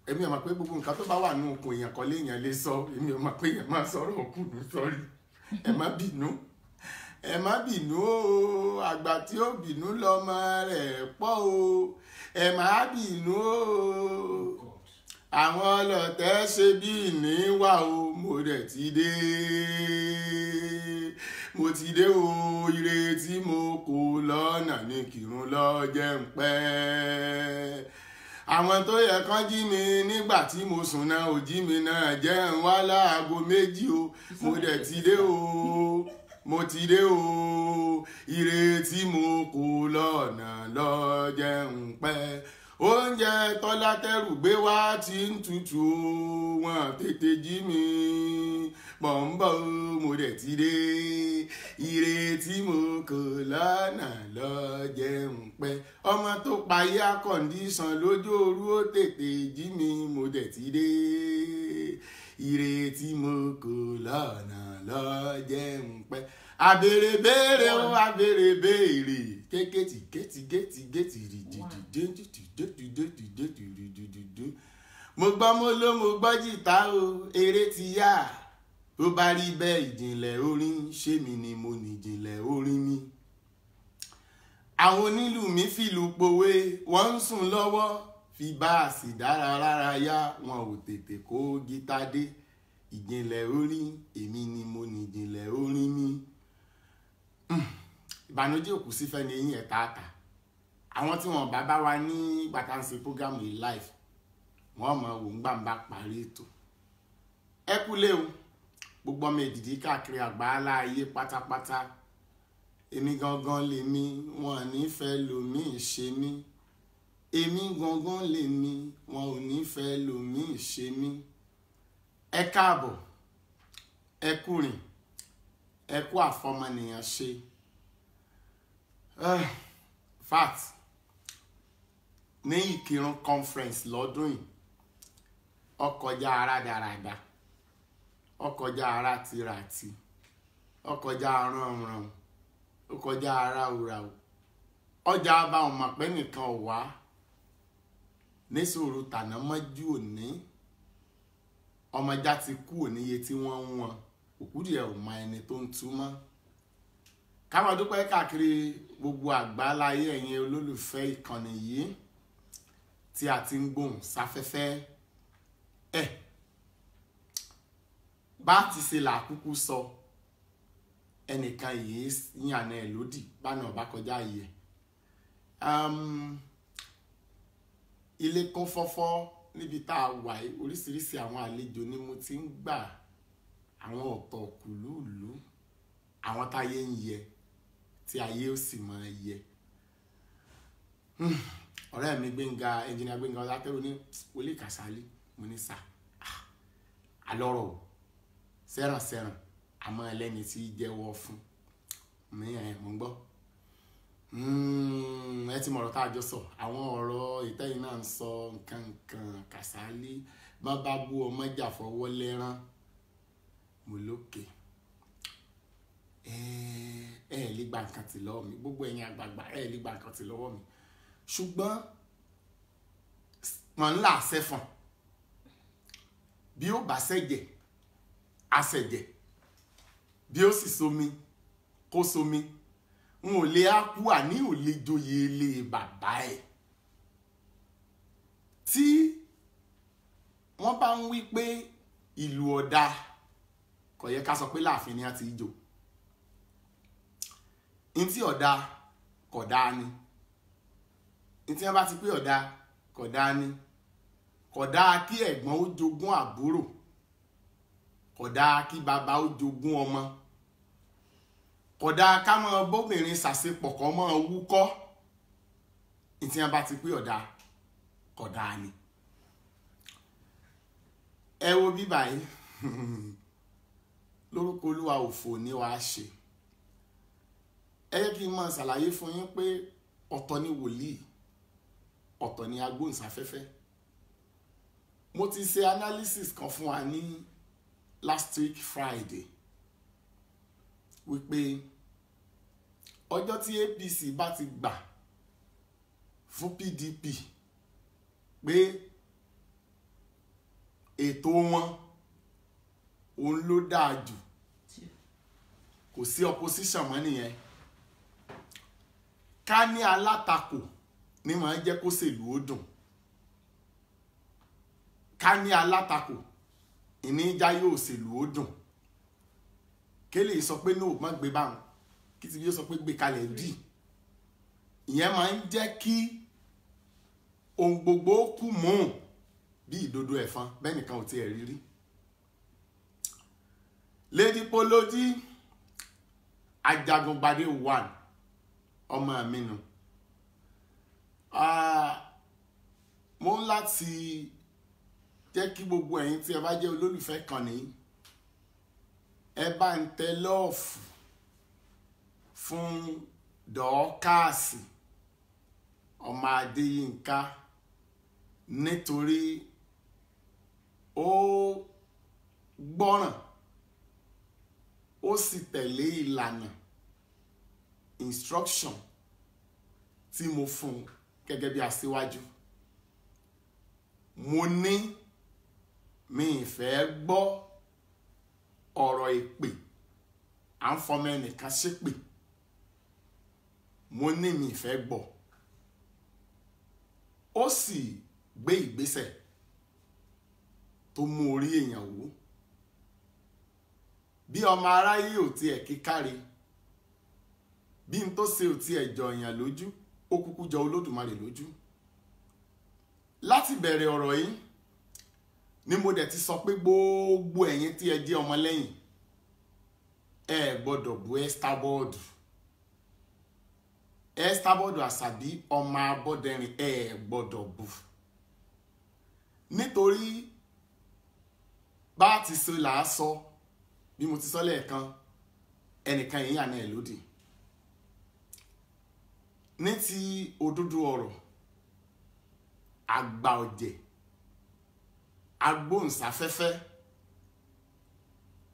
èmi ò mọ̀ pé gbogbo nǹkan tó bá wà nínú okùn èèyàn kan léèyàn lè sọ èmi ò mọ̀ pé èèyàn máa sọ̀rọ̀ òkùnú sọ́rí ẹ má bínú o àgbà tí ó bínú lọ́mọ rẹ̀ pọ̀ o ẹ má bínú o àwọn ọlọ́tẹ̀ ṣe bí ìníwà o mo dẹ̀ ti dé o ire tí mo kó lọ́nà ní kírun lọ́jẹ́ ń pẹ́ àwọn tó yẹ kán jí mi nígbà tí mo sùn náà ò jí mi náà jẹ́ ń wá láago méjì o mo dẹ̀ ti dé o ire tí mo kó lọ́nà lọ́jẹ́ ń pẹ́ oúnjẹ tọ́lá tẹ́rù gbé wá ti ń tutù wọn tètè jí mi bọ̀m̀bọ̀ mo dẹ̀ ti dé ire tí mo kó lọ́nà lọ́jẹ́ ń pẹ́ ọmọ tó payé akọ̀ǹdíṣàn lójó òru ó tètè jí mi mo dẹ̀ ti dé ire tí mo kó lọ́nà lọ́jẹ́ ń pẹ́ abèrè béèrè ó abèrè béèrè kékètì gétì rìdìdìdìdìdìdìdìdìdìdìdì mo gbọ́ mo ló mo gbọ́ jìtá o eré ti yá ó bá rí bẹ́ẹ̀ ìjìnlẹ̀ orin ṣé mi ni mo ní ìjìnlẹ̀ orin mi àwọn onílù mi fìlù pòwe wọ́n ń sùn lọ́wọ́ fi báàsì dára rárá yá wọn ò tètè kó gítá dé ìjìnlẹ̀ orin èmi ni mo ní ìjìnlẹ̀ orin mi ìbànújẹ́ òkú sífẹ́ ní eyín ẹ̀ta àtà àwọn tí wọ́n bá wa ní gbàtàǹsì program yìí live wọ́n mọ̀ wò ń gbà ń bá parí ètò ẹ kúlé o gbogbo ọmọ èdìdí káàkiri àgbáńlá ayé pátápátá èmi gangan lèmi wọn ò ní fẹ́ lòmíì ṣe mí èmi gangan lèmi wọn ò ní fẹ́ lòmíì ṣe mí ẹ káàbọ̀ ẹ kúrìn ẹ kú àfọmọnìyàn ṣe fact ní Ìkìrun conference lọ́dún yìí ọkọjá rádaràda ọkọjá rátìràtì ọkọjá ránran ọkọjá ráúráú ọjà bá wọn mọ̀ pé nìkan ò wá níṣòro tàná mọ́jú òní ọmọjá ti kú òníye tí wọ́n ń wọn òkúdìẹ̀ ò mọ ẹni tó ń túmọ̀ káwọn dúpẹ́ káàkiri gbogbo àgbáláyé ẹ̀yin olólùfẹ́ ìkànnì yìí tí a ti ń gbóhùn sáfẹ́fẹ́ bá ti ṣe làkúkú sọ ẹnìkan yìí yànnà ẹ̀ lódì báná ọba kọjá yìí ilé kún fọ́fọ́ níbi tá a wà oríṣiríṣi àwọn àlejò ni mo ti ń gbà àwọn ọ̀tọ̀ kùlùlù àwọn táyé ń yẹ tí ayé ó sì máa yẹ ọ̀rẹ́ mi Gbénga ẹnjìnìá Gbénga Ọlátẹ́rù ní Wòlíì Kàsálí mo ní sà alọ́rọ̀ sẹ́rànsẹ́ràn àmọ́ ẹlẹ́ni tí jẹ́wọ́ fún mi mo ń gbọ́ ẹ ti mọ̀rọ̀ tá a jọ sọ àwọn ọ̀rọ̀ ìtẹ́yìn náà ń sọ nǹkan Kàsálí bá bá bú ọmọ jà fọwọ́ lẹ́rán mo lókè lè gba nǹkan tì lọ́wọ́ mi gbogbo ẹ̀yin àgbààgbà lè gba nǹkan tì lọ́wọ́ mi ṣùgbọ́n wọn ńlá sẹ́fọ̀n bí ó bá ṣẹ̀jẹ̀ á ṣẹ̀jẹ̀ bí ó sì somi kó somi n ò lè á kú àní ò lè joyè ilé bàbá ẹ̀ tí wọ́n bá ń wí pé ìlú ọ̀dà kò yẹ ká sọ pé láàfin ni a ti jò ntí ọ̀dà kódà ni ntí wọ́n bá ti pé ọ̀dà kódà ni kódà kí ẹ̀gbọ́n ó jogún àbúrò kódà kí bàbá ó jogún ọmọ kódà ká mọ bóbìnrin ṣàṣepọ̀ kọ́ mọ́ wúkọ́ ntí wọ́n bá ti pé ọ̀dà kódà ni ẹ wo bíbá yìí lórúkọ Olúwa òfò ni wàá ṣe ẹ yẹ kí n máa ṣàlàyé fún yín pé ọ̀tọ̀ ni wòlíì ọ̀tọ̀ ni agbóhùnsáfẹ́fẹ́ mo ti ṣe analysis kan fún wa ní last week Friday wípé ọjọ́ tí APC bá ti gbà fún PDP pé ètò wọn òun ló dáa jù, kò sí opposition mọ́ nìyẹn. Ká ní alátakò ní máa jẹ́ kó ṣèlú ó dùn. Ká ní alátakò ìníjà yóò ṣèlú ó dùn. Kélé sọ pé no má gbé báwọn, kí ti yóò sọ pé gbé kalẹ̀ dì. Ìyẹn máa ń jẹ́ kí ohun gbogbo kú mọ́ bí ìdodo ẹ̀fọn bẹ́ẹ̀ nìkan ò tiẹ̀ rírí. Lady Poloji Ajagungbade 1 ọmọ mi nù. Mo ń láti jẹ́ kí gbogbo ẹ̀yin tí ẹ bá jẹ́ olólùfẹ́ kan ní ẹ bá ń tẹ lọ́ọ̀fù fún Dọ́kàsì ọmọ Adéyínká nítorí ó gbọ́ràn ó sì tẹ̀lé ìlànà instruction tí mo fún gẹ́gẹ́ bí aṣíwájú. Mo ní mi ìfẹ́ gbọ́ ọ̀rọ̀ èpè à ń fọmọ ẹnìkan ṣépè. Mo ní mi ìfẹ́ gbọ́. Ó sì gbé ìgbésẹ̀ tó mú orí èèyàn wú. Bí ọmọ aráyé ò tiẹ̀ kíkáre, bí n tó ṣe ò tiẹ̀ jọ èèyàn lójú, ó kúkú jọ Olódùmarè lójú. Láti bẹ̀rẹ̀ ọ̀rọ̀ yìí ni mo dẹ̀ ti sọ pé gbogbo ẹ̀yin tí ẹ jẹ́ ọmọlẹ́yìn ẹ gbọ́dọ̀ bú Estabod. Estabod Àṣàbí ọmọ Abọ́dẹrìn ẹ gbọ́dọ̀ bú. Nítorí bá ti ṣe là á sọ bí mo ti sọ lẹ́ẹ̀kan ẹnìkan yìí àná ẹ̀ lódì. Ní ti òdodo ọ̀rọ̀ àgbà ọ̀jẹ̀ agbóhùnsáfẹ́fẹ́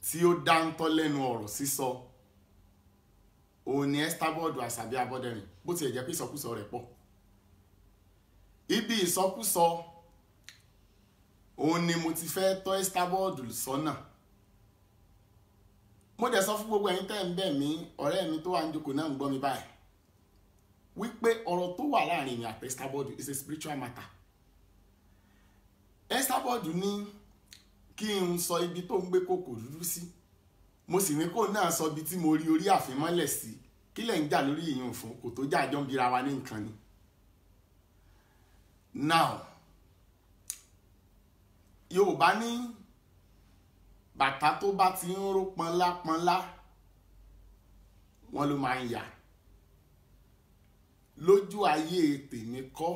tí ó dáńtọ́ lẹ́nu ọ̀rọ̀ sísọ òun ni Estabod Àṣàbí Abọ́dẹrìn, bó tiẹ̀ jẹ́ pé ìsọkúsọ rẹ̀ pọ̀. Ibi ìsọkúsọ òun ni mo ti fẹ́ tọ́ Estabod sọ́nà. Mo dẹ̀ sọ fún gbogbo ẹ̀yin tẹ́ ń bẹ̀ mí, ọ̀rẹ́ mi tó wà ń jókòó náà ń gbọ́ mi báyìí, wípé ọ̀rọ̀ tó wà láàrin mi àti Estabod is a spiritual matter. Estabod ní kí n sọ ibi tó ń gbé kòkò dúdú sí, mo sì ní kó náà sọ ibi tí mo rí orí àfimọ́lẹ̀ sí. Kí lẹ̀ ń jà lórí ìyún fún? Kò tó jà jọ ń bira wa ní nǹkan ni. Now Yorùbá ní bàtà tó bá ti ń ró pọnlápọnlá wọn ló máa ń yà. Lójú ayé tèmi kọ́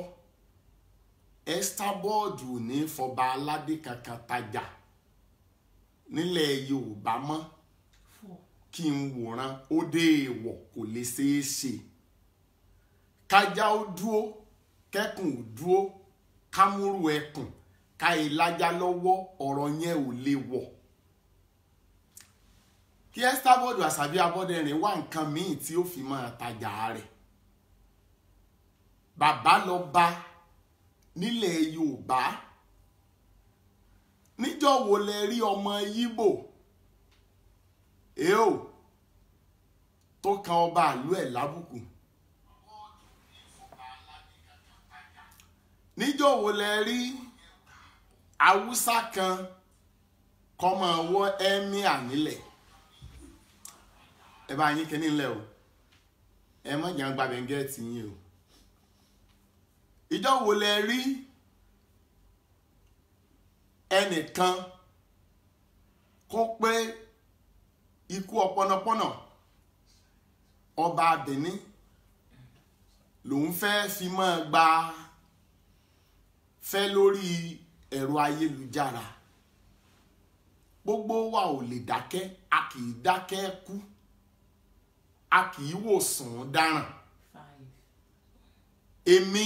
Estabod ò ní fọba aládé kankan tajà nílẹ̀ Yorùbá mọ́. Kí n wòran ó dé èèwọ̀ kò lè ṣeé ṣe. Kájá ó dúó kẹ́kùn ò dúó kámúrú ẹkùn ká ìlàjà lọ́wọ́ ọ̀rọ̀ yẹn ò lè wọ̀. Kí Estabod Àṣàbí Abọ́dẹrìn wá nǹkan míì tí ó fi máa tajà rẹ̀. Bàbá lọ bá nílẹ̀ Yorùbá. Níjọ́ wo lẹ rí ọmọ Yíbò tó kan ọba ìlú ẹ̀ lábùkù? Níjọ́ wo lẹ rí Haúsá kan kọ́mọ wọ́ ẹ́míà nílẹ̀? Ẹ bá yín kíní ńlẹ̀ o, ẹ má jẹ́ gbàgbé gẹ́ẹ̀tì yín o. Ìjọ́ wo lẹ rí ẹnìkan kó pé ikú ọ̀pọ̀nàpọ̀nà ọba Benin lòun fẹ́ fi máa gba fẹ́ lórí ẹ̀rọ ayélujára? Gbogbo wa ò lè dákẹ́, a kì í dákẹ́ kú, a kì í wòsàn dáràn. Èmi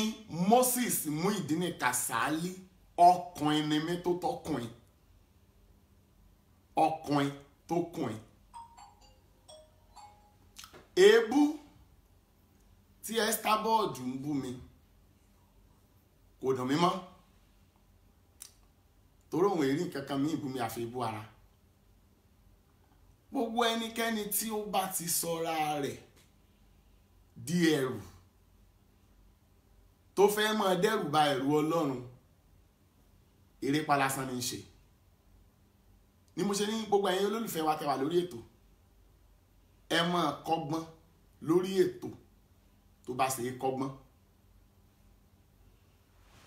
Moses Muideen Kasali ọkùnrin ni mi tó tọkùnrin, ọkùnrin tó kùnrin. Èébú tí Estabod ń bú mi kò dùn mí mọ́. torí òun èrí nǹkan kan mí ìbúmi àfi ibú ara. Gbogbo ẹnikẹ́ni tí ó bá ti sọra rẹ̀ di ẹrù tó fẹ́ máa dẹ́rù ba ẹ̀rù Ọlọ́run, erépa lásán ní í ṣe. Ni mo ṣe ní gbogbo ẹ̀yin olólùfẹ́ wa tẹ́ wà lórí ètò, ẹ máa kọ́gbọ́n lórí ètò tó bá ṣe é kọ́gbọ́n.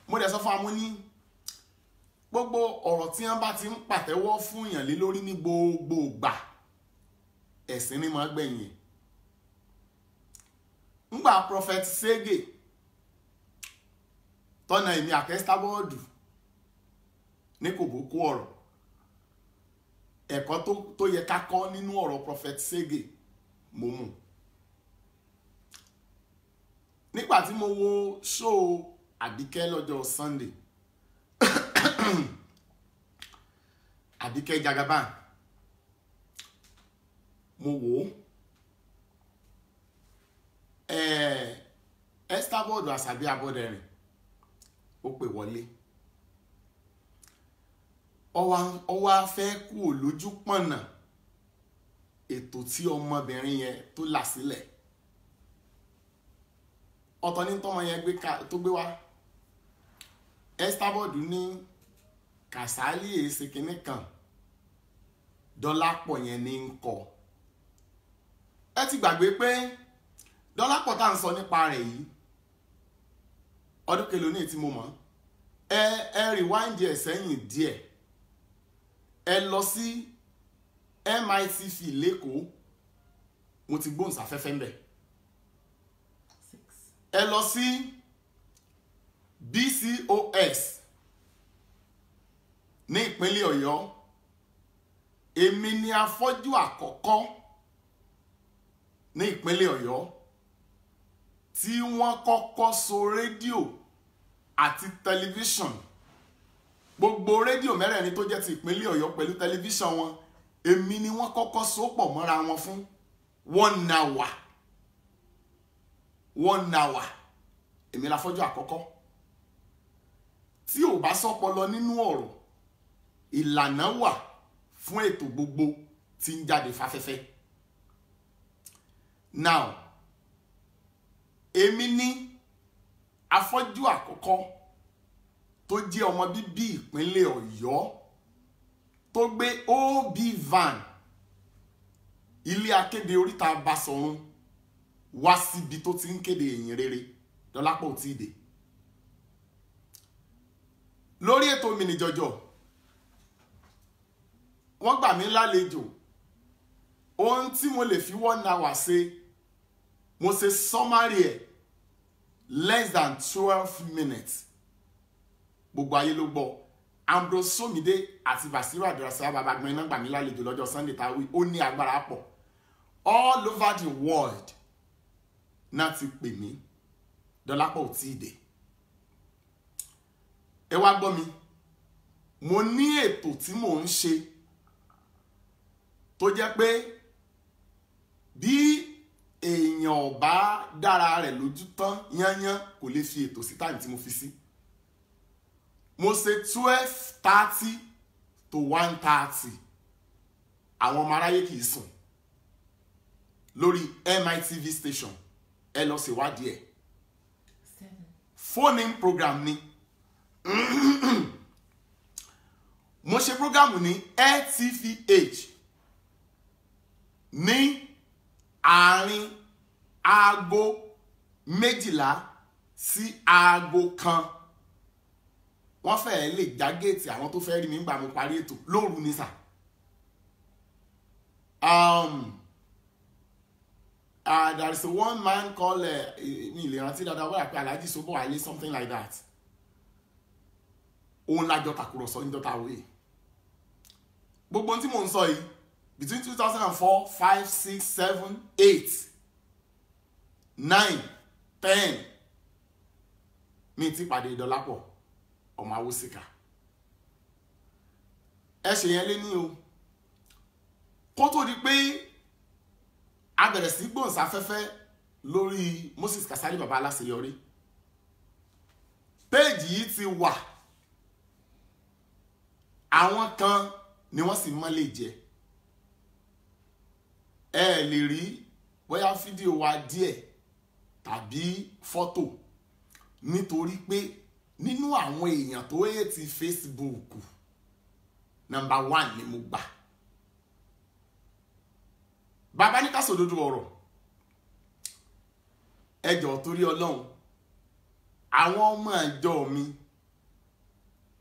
Mo dẹ̀ sọ fún amú ní gbogbo ọ̀rọ̀ tí wọ́n bá ti ń pàtẹ́wọ́ fún èèyàn lé lórí ní gbogbo ìgbà, ẹ̀sìn ni máa gbẹ̀yìn ẹ̀. Ńgbà Prophet Sege tọ́nà èmi àkẹ́stábọ́ọ̀dù ní kò bó kó ọ̀rọ̀, ẹ̀kọ́ tó yẹ ká kọ́ nínú ọ̀rọ̀ Prophet Sege mo mú. Nígbà tí mo wo show Àbíkẹ́ lọ́jọ́ Sunday Àbíkẹ́ Jagaban, mo wò Estabod Àṣàbí Abọ́dẹrìn ó pè wọlé, ó wá fẹ́ kú lójú pọ̀nà ètò tí ọmọbìnrin yẹn tó là sílẹ̀. Ọ̀tọ̀ ní tọ́mọ yẹn tó gbé wá. Estabod ní Kàsálí èsì kìíní kan Dọ́lápọ̀ yẹn ní ń kọ. Ẹ ti gbàgbé pé Dọ́lápọ̀ tá à ń sọ nípa rẹ̀ yìí ọdún kelo ní tí mo mọ̀, ẹ rewind ẹ̀ sẹ́yìn díẹ̀, ẹ lọ sí MITV lẹ́kọ̀ọ́, mo ti gbóhùn sáfẹ́fẹ́ ńbẹ̀. Ẹ lọ sí BCOS ní ìpínlẹ̀ Ọ̀yọ́, èmi ni afọ́jú àkọ́kọ́ ní ìpínlẹ̀ Ọ̀yọ́ tí wọ́n kọ́kọ́ so rédíò àti tẹlifíṣàn, gbogbo rédíò mẹ́rẹ̀ẹ̀rin tó jẹ́ ti ìpínlẹ̀ Ọ̀yọ́ pẹ̀lú tẹlifíṣàn wọn, èmi ni wọ́n kọ́kọ́ so pọ̀ mọ́ra wọn fún 1 hour. 1 hour èmi la fọ́jú àkọ́kọ́. Tí ò bá sọ́pọlọ nínú ọ̀rọ̀, ìlànà wà fún ètò gbogbo tí ń jáde fáfẹ́fẹ́. Now, èmi ní afọ́jú àkọ́kọ́ tó jẹ́ ọmọ bíbí ìpínlẹ̀ Ọ̀yọ́ tó gbé OB van ilé akéde oríta Basọ̀run wá síbi tó ti ń kéde ìyìn rere. Dọ́lápọ̀ tí dé lórí ètò Mini Jọjọ, wọ́n gbà mí lálejò. Ohun tí mo lè fi 1 hour ṣe, mo ṣe summary ẹ̀ less than 12 minutes. Gbogbo ayé ló gbọ́. Ambrose Somide àti Basiru Abdulrasaq Babagbin náà gbà mí lálejò lọ́jọ́ Sunday táwí, ó ní agbára pọ̀. All over the world náà ti pè mí. Dọ́lápọ̀ tí dé. Ẹ wá gbọ́ mi, mo ní ètò tí mò ń ṣe tó jẹ́ pé bí èèyàn bá dára rẹ̀ lójú tán yányán kò lè fi ètò sí time tí mo fi sí. Mo ṣe 12:30 to 1:30, àwọn ọmọ aráyé kìí sùn, lórí MITV station. Ẹ lọ ṣèwádìí ẹ̀. Phone-in program ni. Mo ṣe program ní LTVH ní àárín aago 12 sí aago 1. Wọ́n fẹ́ lè já géètì àwọn tó fẹ́ rí mi nígbà mo parí ètò lóru ní sà. There is one man called mi lè rántí dáadáa wọ́n àpẹ Alhaji Sobo Wale, something like that. Òun lájọ tàkùrọ̀sọ ní dọ́ta wé. Gbogbo tí mò ń sọ yìí between 2004, 5, 6, 7, 8, 9, 10 mi ti pàdé Dọ́lápọ̀ ọmọ Awósìkà. Ẹ ṣe yẹn lé ní o. Kó tó di pé a bẹ̀rẹ̀ sí gbóhùnsáfẹ́fẹ́ lórí Moses Kasali Baba Aláṣeyọrí, péèjì yìí ti wà àwọn kan ni wọ́n sì mọ́ lè jẹ. Ẹ lè rí bóyá fídíò wa díẹ̀ tàbí fọ́tò nítorí pé nínú àwọn èèyàn tó yẹ ti Facebook number 1 ni mo gbà. Bàbá ní ká sòdodo ọ̀rọ̀, ẹ jọ̀ọ́ torí Ọlọ́run, àwọn ọmọ ìjọ mi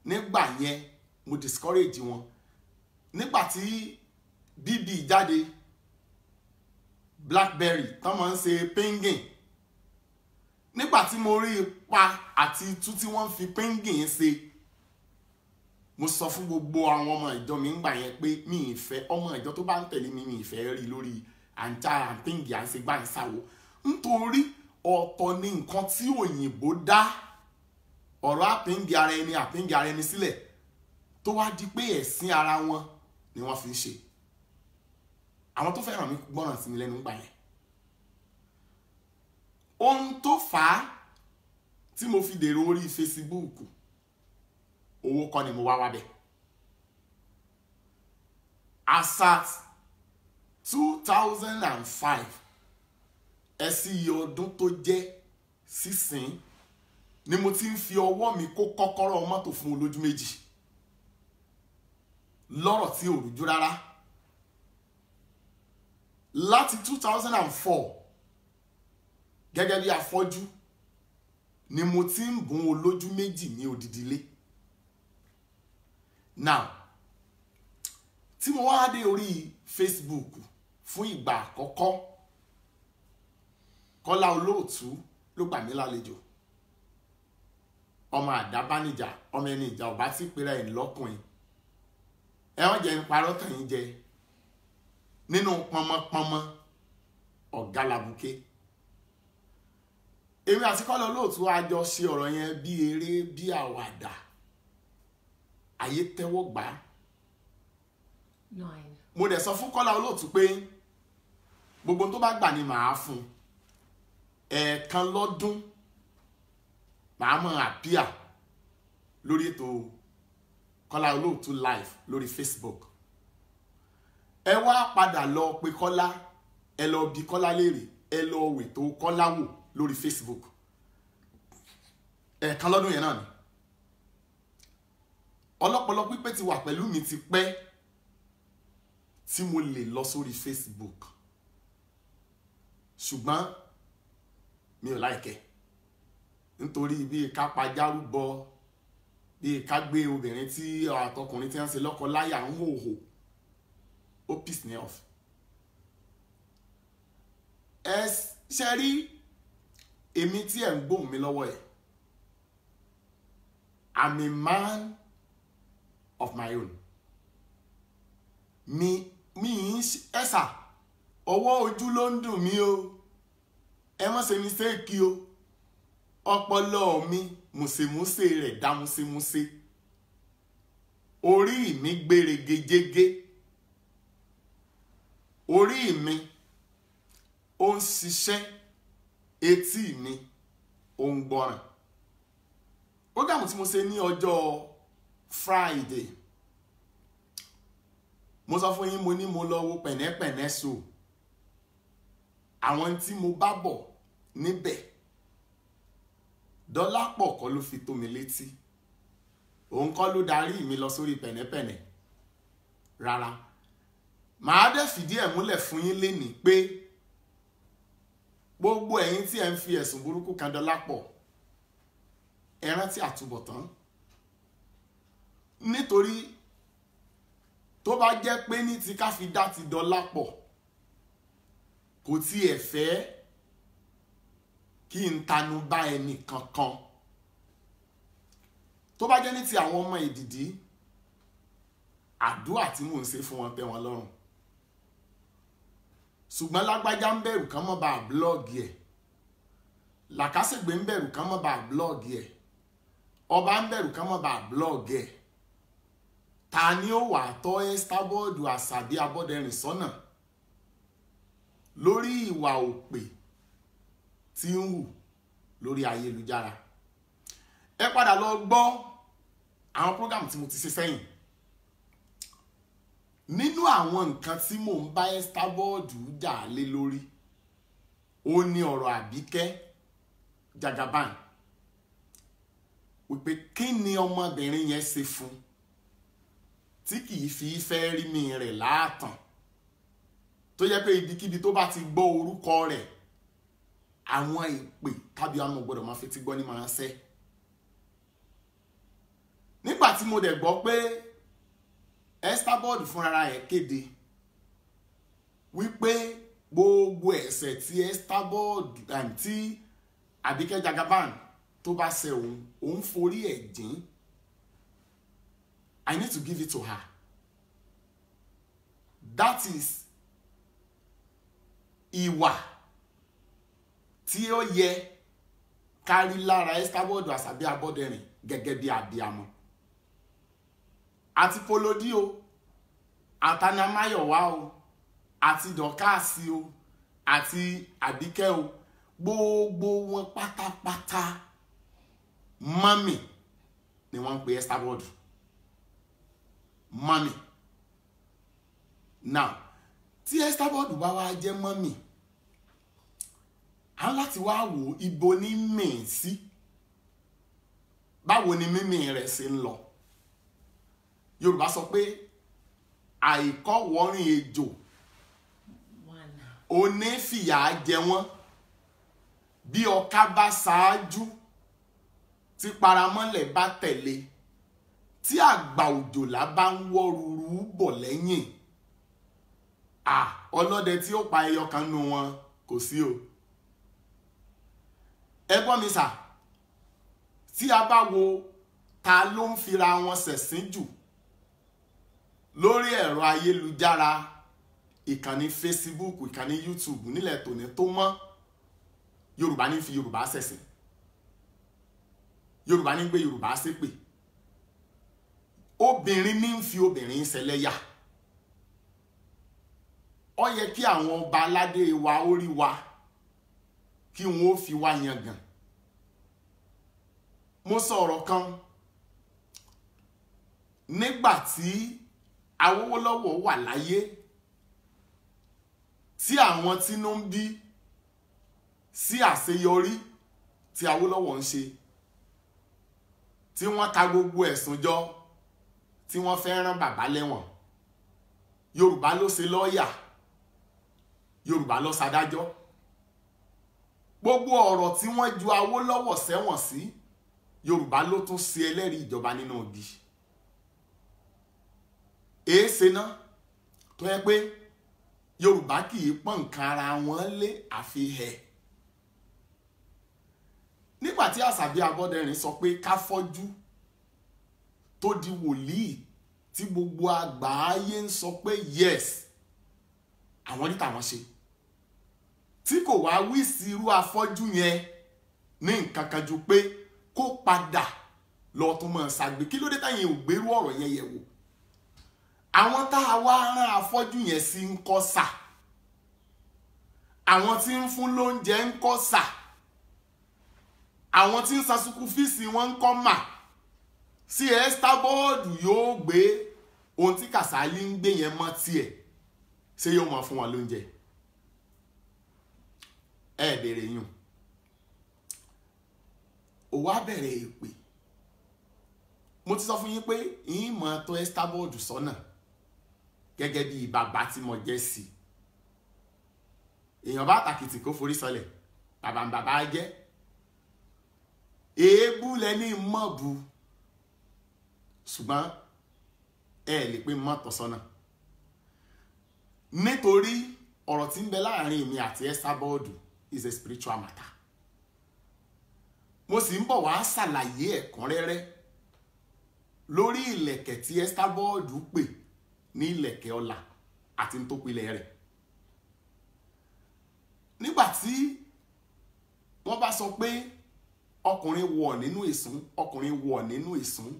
nígbà yẹn mo discourage wọn. Nígbà tí BB jáde, BlackBerry tán máa ń ṣe pinging, nígbà tí mo rí ipa àti itú tí wọ́n fi pinging ṣe, mo sọ fún gbogbo àwọn ọmọ ìjọ mi ńgbà yẹn pé mi ì fẹ́ ọmọ ìjọ tó bá ń tẹ̀lé mi ì fẹ́ rí lórí àǹtá àǹpíǹgì àǹṣegbà ìṣàwò, nítorí ọ̀tọ̀ ni nǹkan tí òyìnbó dá ọ̀rọ̀ àpíǹgì ara ẹni sílẹ̀ tó wá di pé ẹ̀sìn ara wọn ni wọ́n fi ń ṣe. Àwọn tó fẹ́ràn mi gbọ́ràn sí mi lẹ́nu ńgbà yẹn. Ohun tó fà á tí mo fi dèrò orí Facebook, owó kọ́ ni mo wá wábẹ̀. Asat 2005 ẹ̀sìn iye ọdún tó jẹ́ sísìn ni mo ti ń fi ọwọ́ mi kó kọ́kọ́rọ́ mọ́tò fún olójú méjì lọ́rọ̀ tí ò rújú rárá. Láti 2004 gẹ́gẹ́ bí afọ́jú ni mo ti ń bùn olójú méjì ní odidi ilé. Now tí mo wá dé orí Facebook fún ìgbà àkọ́kọ́, Kọ́lá Olóòtú ló gbà mí lálejò. Ọmọ àdábánijà, ọmọ ẹni ìjà ọba tí pera ẹ̀ lọ́kùnrin. Ẹ wọ́n jẹ́ ń parọ́ tàn yín jẹ nínú pọnmọpọnmọ ọ̀gá làbùké. Èmi àti Kọ́lá Olóòtú a jọ ṣe ọ̀rọ̀ yẹn bí eré bí àwàdà. Ayé tẹ́wọ́ gbà. Mo dẹ̀ sọ fún Kọ́lá Olóòtú pé gbogbo tó bá gbà ni màá fún. Ẹ̀ẹ̀kan lọ́dún màá mọ̀ àpíà lórí ètò Kọ́lá Olóòtú live lórí Facebook. Ẹ wá padà lọ pé Kọ́lá, ẹ lọ bi Kọ́lá léèrè, ẹ lọ wètò Kọ́lá wò lórí Facebook. Ẹ̀ẹ̀kan lọ́dún yẹn náà ni. Ọlọ́pọlọ pípẹ́ ti wà pẹ̀lú mi ti pẹ́ tí mo lè lọ sórí Facebook, ṣùgbọ́n mi ò láìkẹ́ nítorí bí ká pajárúbọ, bí ká gbé obìnrin tí àtọkùnrin tí wọ́n ṣe lọ́kọ láyà ń hòhò, ó piss me off. Ẹ ṣe rí èmi tí ẹ̀ ń gbóhùn mi lọ́wọ́ ẹ̀, I'm a man of my own. Mi ẹ̀sà ọwọ́ ojú ló ń dùn mí o, ẹ má ṣe mistake o, ọpọlọ mi mùsèmùsè rẹ̀ dá músémúsé, orí mi gbèrègejégé, orí mi ó ń ṣiṣẹ́, etí mi ó ń gbọ́ràn. Prógámù tí mo ṣe ní ọjọ́ Friday, mo sọ fún yín, mo ní mo lọ wo pẹ̀nẹ́pẹ̀nẹ́ so. Àwọn tí mo bá bọ̀ níbẹ̀, Dọ́lápọ̀ kọ́ ló fi tó mi létí, òun kọ́ ló darí mi lọ sórí pẹ̀nẹ́pẹ̀nẹ́ rárá. Màá dẹ̀ fìdí ẹ̀ múlẹ̀ fún yín lénìí pé gbogbo ẹ̀yin tí ẹ ń fi ẹ̀sùn burúkú kan Dọ́lápọ̀, ẹ rántí àtúbọ̀tán. Nítorí tó bá jẹ́ pé ní ti ká fi dá ti Dọ́lápọ̀, kò tiẹ̀ fẹ́ kí n tanu bá ẹnì kankan. Tó bá jẹ́ ní ti àwọn ọmọ Èdìdí, àdúrà tí mò ń ṣe fún wọn tẹ́ wọn lọ́rùn. Ṣùgbọ́n Lágbájá ń bẹ̀rù kán mọ́ bá blọ́ọ̀gì ẹ̀, Làkásègbè ń bẹ̀rù kán mọ́ bá blọ́ọ̀gì ẹ̀, Ọba ń bẹ̀rù kán mọ́ bá blọ́ọ̀gì ẹ̀. Ta ni ó wà tọ́ Estabod Àṣàbí Abọ́dẹrìn sọ́nà lórí ìwà òpè tí ń hù lórí ayélujára? Ẹ padà lọ gbọ́ àwọn program tí mo ti ṣe sẹ́yìn nínú àwọn nǹkan tí mò ń bá Estabod jà lé lórí ó ní ọ̀rọ̀ Àbíkẹ́ Jagaban wípé kí ni ọmọbìnrin yẹn ṣe fún tí kìí fi fẹ́ rí mi rẹ̀ láàtàn tó yẹ pé ibikíbi tó bá ti gbọ́ orúkọ rẹ̀ àwọn ìpè tàbí àwọn gbọ́dọ̀ máa fetí gbọ́ ní máa ń ṣẹ́. Nígbà tí mo dẹ̀ gbọ́ pé Estabod fúnra ẹ̀ kéde wípé gbogbo ẹ̀ṣẹ̀ tí Estabod àti Àbíkẹ́ Jagaban tó bá ṣẹ̀ òun forí ẹ̀ jìn, I need to give it to her. That is ìwà tí ó yẹ kárí lára Estabod Àṣàbí Abọ́dẹrìn gẹ́gẹ́ bí abiyamọ. Àti Polodi o, àtànàmáyọ̀wá o, àti dọ̀kásì o, àti Àbíkẹ́ o, gbogbo wọn pátápátá mami ni wọ́n ń pè Estabod. Mami. Now, tí Estabod bá wá jẹ́ mami, a láti wá wò ibo ní mìí sí. Báwo ni mímì rẹ̀ ṣe ń lọ? Yorùbá sọ pé àìkọ́wọ́rìn ejò òní fìyà jẹ wọ́n. Bí ọká bá ṣáájú tí paramọ́lẹ̀ bá tẹ̀lé, tí àgbà òjòlá bá ń wọ́ rúrú bọ̀ lẹ́yìn, ọlọ́dẹ tí ó pa ẹyọ kan nù wọn kò sí o. Ẹ gbọ́ mi sà, tí a bá wo ta ló ń fira wọn ṣẹ̀sín jù lórí ẹ̀rọ ayélujára, ìkànnì Facebook, ìkànnì YouTube nílẹ̀ tòní tó mọ́, Yorùbá ní fi Yorùbá ṣẹ̀sín, Yorùbá ní gbé Yorùbá ṣépè, obìnrin ní ń fi obìnrin ṣẹlẹ́yà. Ó yẹ kí àwọn ọba aládé wa ó rí wa, kí wọ́n ó fi wá yangàn. Mo sọ ọ̀rọ̀ kan nígbà tí Awólọ́wọ̀ wà láyé, tí àwọn tínú ń bí sí àṣeyọrí tí Awólọ́wọ̀ ń ṣe, tí wọ́n ka gbogbo ẹ̀sùn jọ, tí wọ́n fẹ́ rán bàbá lẹ́wọ̀n. Yorùbá ló ṣe lọ́ọ̀yà, Yorùbá ló ṣadájọ́. Gbogbo ọ̀rọ̀ tí wọ́n ju Awólọ́wọ̀ sẹ́wọ̀n sí, Yorùbá ló tún ṣe ẹlẹ́rìí ìjọba nínú igi. Èéṣe náà tó yẹ pé Yorùbá kì í pọ́n nǹkan ara wọn lé àfihàn. Nígbà tí Àṣàbí Abọ́dẹrìn sọ pé ká fọ́jú tó di wòlíì, tí gbogbo àgbáyé ń sọ pé yes, àwọn ní tàwọn ṣe, tí kò wá wí sí irú afọ́jú yẹn ní nǹkan kan ju pé kó padà lọ tún mọ́ ṣàgbé. Kí ló dé táyìn ò gbérú ọ̀rọ̀ yẹn yẹ̀ wò? Àwọn tá a wá rán afọ́jú yẹn sí ń kọ́ sà, àwọn tí ń fún lóúnjẹ ń kọ́ sà, àwọn tí ń san sukú fíìsì wọn ń kọ́ mà. Sí Estabod yóò gbé ohun tí Kàsálí ń gbé yẹn mọ́ tiẹ̀, ṣé yóò máa fún wọn lóúnjẹ? Ẹ bèrè yùn. Ó wá bẹ̀rẹ̀ èpè. Mo ti sọ fún yín pé yín mọ̀ tó Estabod sọ́nà gẹ́gẹ́ bí bàbá tí mo jẹ́ sí. Èèyàn bá tàkìtì kó forí sọlẹ̀, bàbá ń bàbá jẹ́. Èébú lẹ́ni mọ̀bù, ṣùgbọ́n ẹ lè pé mọ́tò sọ́nà. Nítorí ọ̀rọ̀ tí ń bẹ láàrin mi àti Estabod is a spiritual matter. Mo sì ń bọ̀ wá ṣàlàyé ẹ̀kúnrẹ́rẹ́ lórí ìlẹ̀kẹ̀ tí Estabod pè ní ìlẹ̀kẹ̀ ọlà àti tó pilẹ̀ rẹ̀. Nígbà tí wọ́n bá sọ pé ọkùnrin wọ̀ nínú ìsún, ọkùnrin wọ̀ nínú ìsún,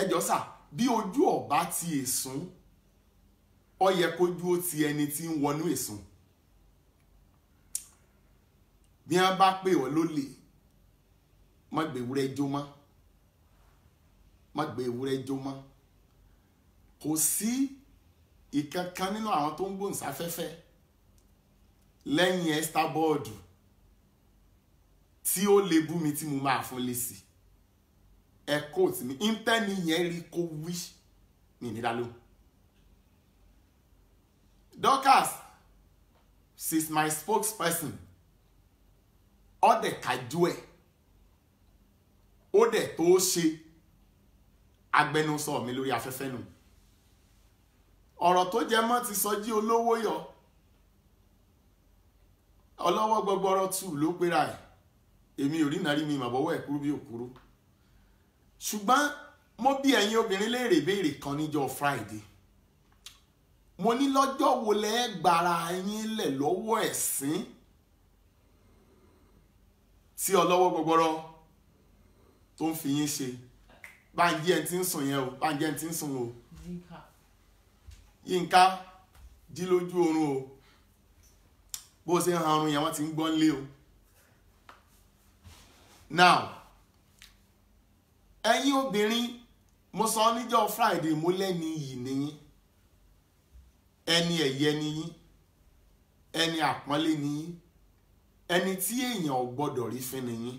ẹjọ́ sà, bí ojú ọ̀bá ti ìsún, ó yẹ kójú ó ti ẹni tí ń wọnú ìsún. Bí wọ́n bá pè ọ́ lólè, má gbé ewúrẹ́ jó mọ́, má gbé ewúrẹ́ jó mọ́. Kò sí ìkankan nínú àwọn tó ń gbóhùnsáfẹ́fẹ́ lẹ́yìn Esther Board tí ó lè bú mi tí mo máa fún lésì ẹ kóòtù mi íńtẹ́ni yẹn rí kó wí ní ìnídàlóhùn. Dorcas, she's my spokesperson. Ó dẹ̀ kájú ẹ̀, ó dẹ̀ tó ṣe agbẹnusọ mi lórí afẹ́fẹ́ nù. Ọ̀rọ̀ tó jẹ mọ́ ti Sọjí olówó yọ. Ọlọ́wọ́ gbọgbọrọ tù ló pera ẹ̀. Èmi ò rí nàrí mi màbọ̀wọ́ ẹ̀ kúrú bí òkúrú. Ṣùgbọ́n mo bí ẹ̀yin obìnrin léèrè béèrè kan níjọ́ Friday. Mo ní lọ́jọ́ wo lẹ gbára yín lẹ̀ lọ́wọ́ ẹ̀sìn tí ọlọ́wọ́ gbọgbọrọ tó ń fi yín ṣe. Báńjí ẹ̀ tí ń sùn yẹn o, Báńjí ẹ̀ tí ń sùn o. Yínká jí lójú oorun o. Bó ṣe ń han ọrùn yẹn wọ́n ti ń gbọ́n lé o. Now, ẹ̀yin obìnrin, mo sọ níjọ́ Friday mo lẹ́ni yìí nìyí. Ẹni ẹ̀yẹ nìyí. Ẹni àpọ́nlé nìyí. Ẹni tí èèyàn ò gbọ́dọ̀ rí fín nìyí.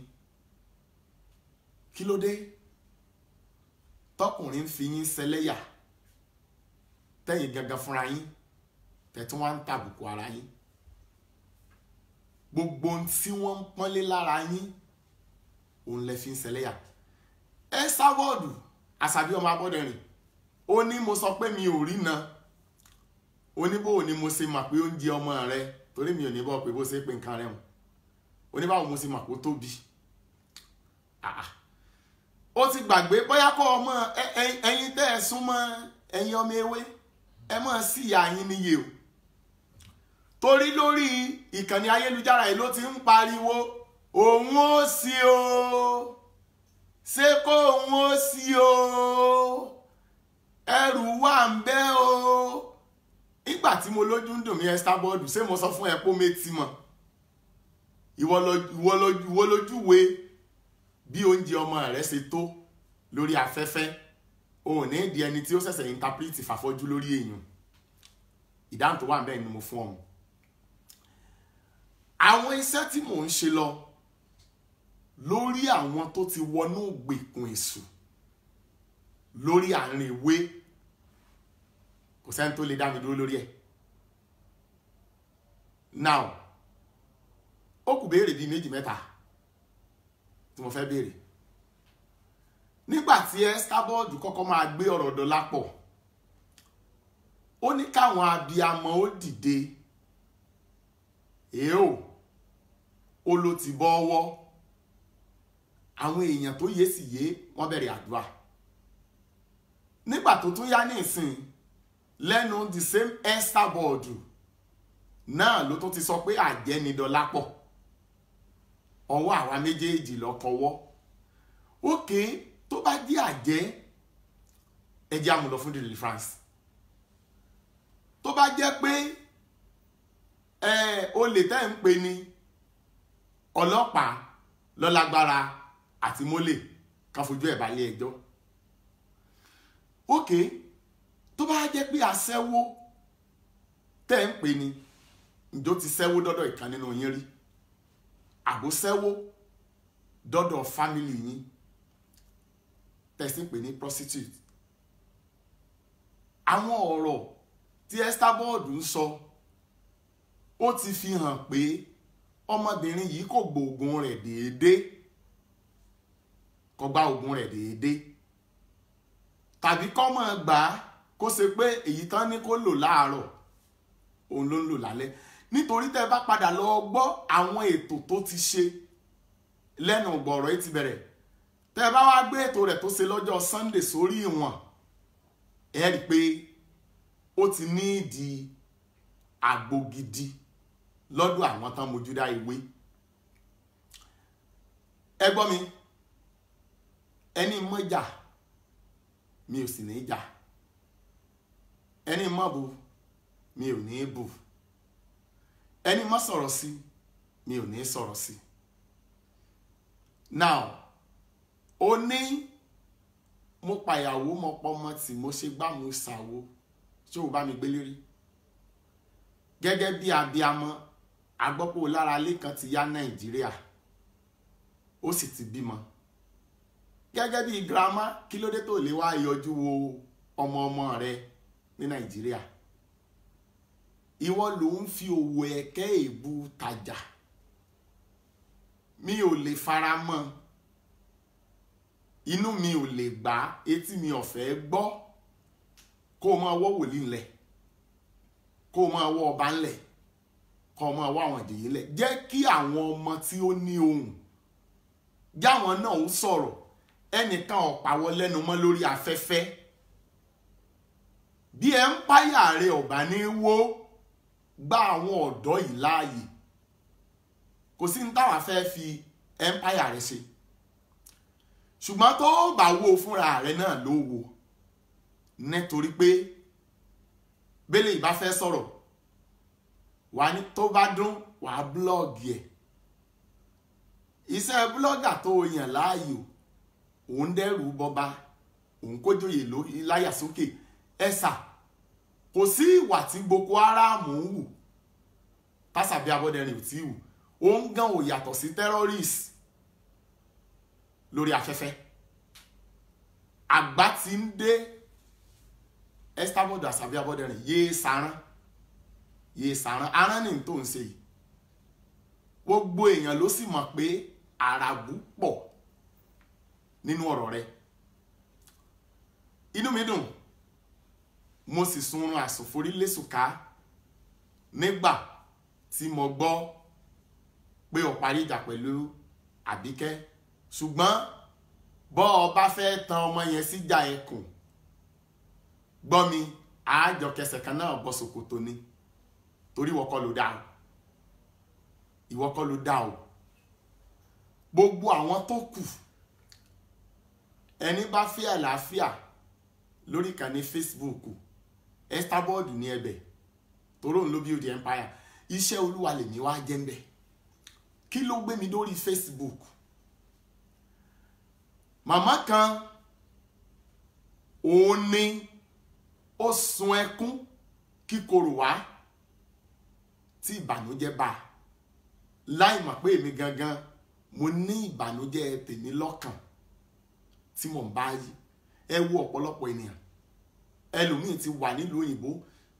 Kí ló dé? Tọkùnrin ń fi yín ṣẹlẹ́yà. Tẹ́yin gangan fúnra yín. Tẹ̀tún wá ń tàbùkù ara yín. Gbogbo ohun tí wọ́n ń pọ́nlé lára yín òun lẹ fi ń ṣẹlẹ́yà. Esther Board Àṣàbí ọmọ Abọ́dẹrìn ó ní mo sọ pé mi ò rí na. Ó ní bó ni mo ṣe mọ̀ pé oúnjẹ ọmọ rẹ torí mi ò ní bọ́ pé bó ṣe pé nǹkan rẹ̀ hùn. Ó ní báwo mo ṣe mọ̀ pé ó tóbi. Ó ti gbàgbé bóyá kó ọmọ ẹ̀yin tẹ́ ẹ súnmọ́ ẹ̀yin ọmọ ewé ẹ mọ̀ sí ìyá yín níye o. Torí lórí ìkànnì ayélujára yìí ló ti ń pariwo òun ó sí o. Ṣé kó òun ó sí o. Ẹrù wà ń bẹ o. Ìgbà tí mo lójú ń dùn mí Esther Board ṣé mo sọ fún ẹ pé méjì mọ̀. Ìwọ lójúwe bí oúnjẹ ọmọ rẹ ṣe tó lórí afẹ́fẹ́. O ò ní di ẹni tí ó ṣẹ̀ṣẹ̀ interpret fàfọ́jú lórí èèyàn. Ìdáhùn tó wà ń bẹ ni mo fún ọ. Àwọn iṣẹ́ tí mò ń ṣe lọ lórí àwọn tó ti wọnú ìgbèkùn èṣù lórí àárín ìwé kò sẹ́ni tó lè dá mi dúró lórí ẹ̀. Now, ó kù béèrè bíi méjì mẹ́ta tí mo fẹ́ béèrè. Nígbà tí Esther Board kọ́kọ́ máa gbé ọ̀rọ̀ Dọlápọ̀, ó ní káwọn abiyamọ ó dìde. Ó ló ti bọ́ ọwọ́. Àwọn èèyàn tó yé sì yé wọ́n bẹ̀rẹ̀ àdúrà. Nígbà tó tún yá ní ìsìn lẹ́nu the same Esther Board náà ló tún ti sọ pé àjẹ́ ni Dọlápọ̀. Ọwọ́ àwa méjèèjì lọ́kọ̀wọ́. Ókè tó bá jẹ́ àjẹ́ ẹ jẹ́ á mú lọ fún deliverance. Tó bá jẹ́ pé olè tẹ́ ń pè ní ọlọ́pàá lọ́lágbára àti mólè ká fojú ẹ̀ balẹ̀ ẹjọ́. Ókè tó bá jẹ́ pé aṣẹ́wó tẹ́ ń pè ní ǹjọ́ ti ṣẹ́wó dọ́dọ̀ ìkan nínú yín rí àbó ṣẹ́wó dọ́dọ̀ fámìlì yín tẹ̀sí pè ní prostitute. Àwọn ọ̀rọ̀ tí Esther Board ń sọ ó ti fi hàn pé ọmọbìnrin yìí kò gbóògùn rẹ̀ déédéé, kò gba ògùn rẹ̀ déédéé, tàbí kọ́ mọ̀ gbà á kó ṣe pé èyí tán ní kó lò láàárọ̀ òun ló ń lò lálẹ́. Nítorí tẹ́ bá padà lọ gbọ́ àwọn ètò tó ti ṣe lẹ́nu ọ̀gbọ̀rọ̀ yìí ti bẹ̀rẹ̀. Tẹ́ bá wá gbé ètò rẹ̀ tó ṣe lọ́jọ́ Sunday sórí ìwọ̀n ẹ rí pé ó ti ní ìdí àgbo gidi lọ́dọ̀ àwọn tán mojúdá ìwé. Ẹ gbọ́ mi, ẹni mọ́jà mi ò sì ní jà, ẹni mọ́bu mi ò ní bù, ẹni mọ́ sọ̀rọ̀ sí mi ò ní sọ̀rọ̀ sí. Now, ó ní mo pàyàwó mo pọmọ tí mo ṣe gbá mo ṣàwo ṣé o bá mi gbélé rí gẹ́gẹ́ bí abiyamọ agbọ́pọ̀ lára ilé kan ti yá Nàìjíríà ó sì ti bímọ gẹ́gẹ́ bí girama kí ló dé tó lè wá yọjú wo ọmọ rẹ ní Nàìjíríà ìwọ ló ń fi òwò ẹ̀kẹ́ èébú tajà mi ò lè fara mọ́ inú mi ò lè gbà etí mi ò fẹ́ gbọ́ kó o máa wọ́ wòlíì ńlẹ̀ kó o máa wọ́ ọba ńlẹ̀ kó o máa wọ́ àwọn ìdíyẹ ńlẹ̀ jẹ́ kí àwọn ọmọ tí ó ní ohùn jáwọn náà ń sọ̀rọ̀ ẹnìkan ò pàwọ́ lẹ́nu mọ́ lórí afẹ́fẹ́ bí ẹ̀ńpáyà rẹ ọ̀bá ní wó gba àwọn ọ̀dọ́ yìí láàyè kò sí ní táwa fẹ́ fi ẹ̀ńpáyà rẹ ṣe ṣùgbọ́n tó bá wó fúnra rẹ náà ló wó nítorí pé bẹ́lẹ̀ ìbá fẹ́ sọ̀rọ̀ wà ní tó bá dún wà á búlọ́ọ̀gì ẹ̀ iṣẹ́ búlọ́gà tó yàn láàyò òun dẹ́rù bọba òun kójóyè láyà sókè ẹ̀sà kò sí ìwà tí Boko Haram ń wù tásàbí Abọ́dẹrìn ò tí wù òun gan ò yàtọ̀ sí terrorist lórí afẹ́fẹ́ àgbà tí ń dé Estabod Àṣàbí Abọ́dẹrìn yéé sàrán arán ní tó ń ṣe yìí gbogbo èèyàn ló sì mọ̀ pé àràbù pọ̀ nínú ọ̀rọ̀ rẹ̀ inú mi dùn mo sì sunrun àsùnforí lẹ́sùká nígbà tí mo gbọ́ pé ó parí ìjà pẹ̀lú Àbíkẹ́ ṣùgbọ́n bọ́ ọ bá fẹ́ tan ọmọ yẹn síjà ẹkùn gbọ́ mi àájọ kẹsẹ̀ kan náà bọ́ ṣòkòtò ni torí ìwọ kọ́ ló dá o ìwọ kọ́ ló dá o gbogbo àwọn tó kù ẹni bá fẹ́ àlàáfíà lórí ìkànnì Facebook Estabod ní ẹ̀bẹ̀ toró ń ló build the empire iṣẹ́ Olúwa lèmi wá jẹ́ ń bẹ̀ kí ló gbé mi lórí Facebook màmá kan òun ni ó sun ẹkún kíkorò wá tí ìbànújẹ́ bá láì mọ̀ pé èmi gangan mo ní ìbànújẹ́ tèmi lọ́kàn tí mò ń bá yí ẹ wo ọ̀pọ̀lọpọ̀ ènìyàn ẹlòmíì ti wà nílùú òyìnbó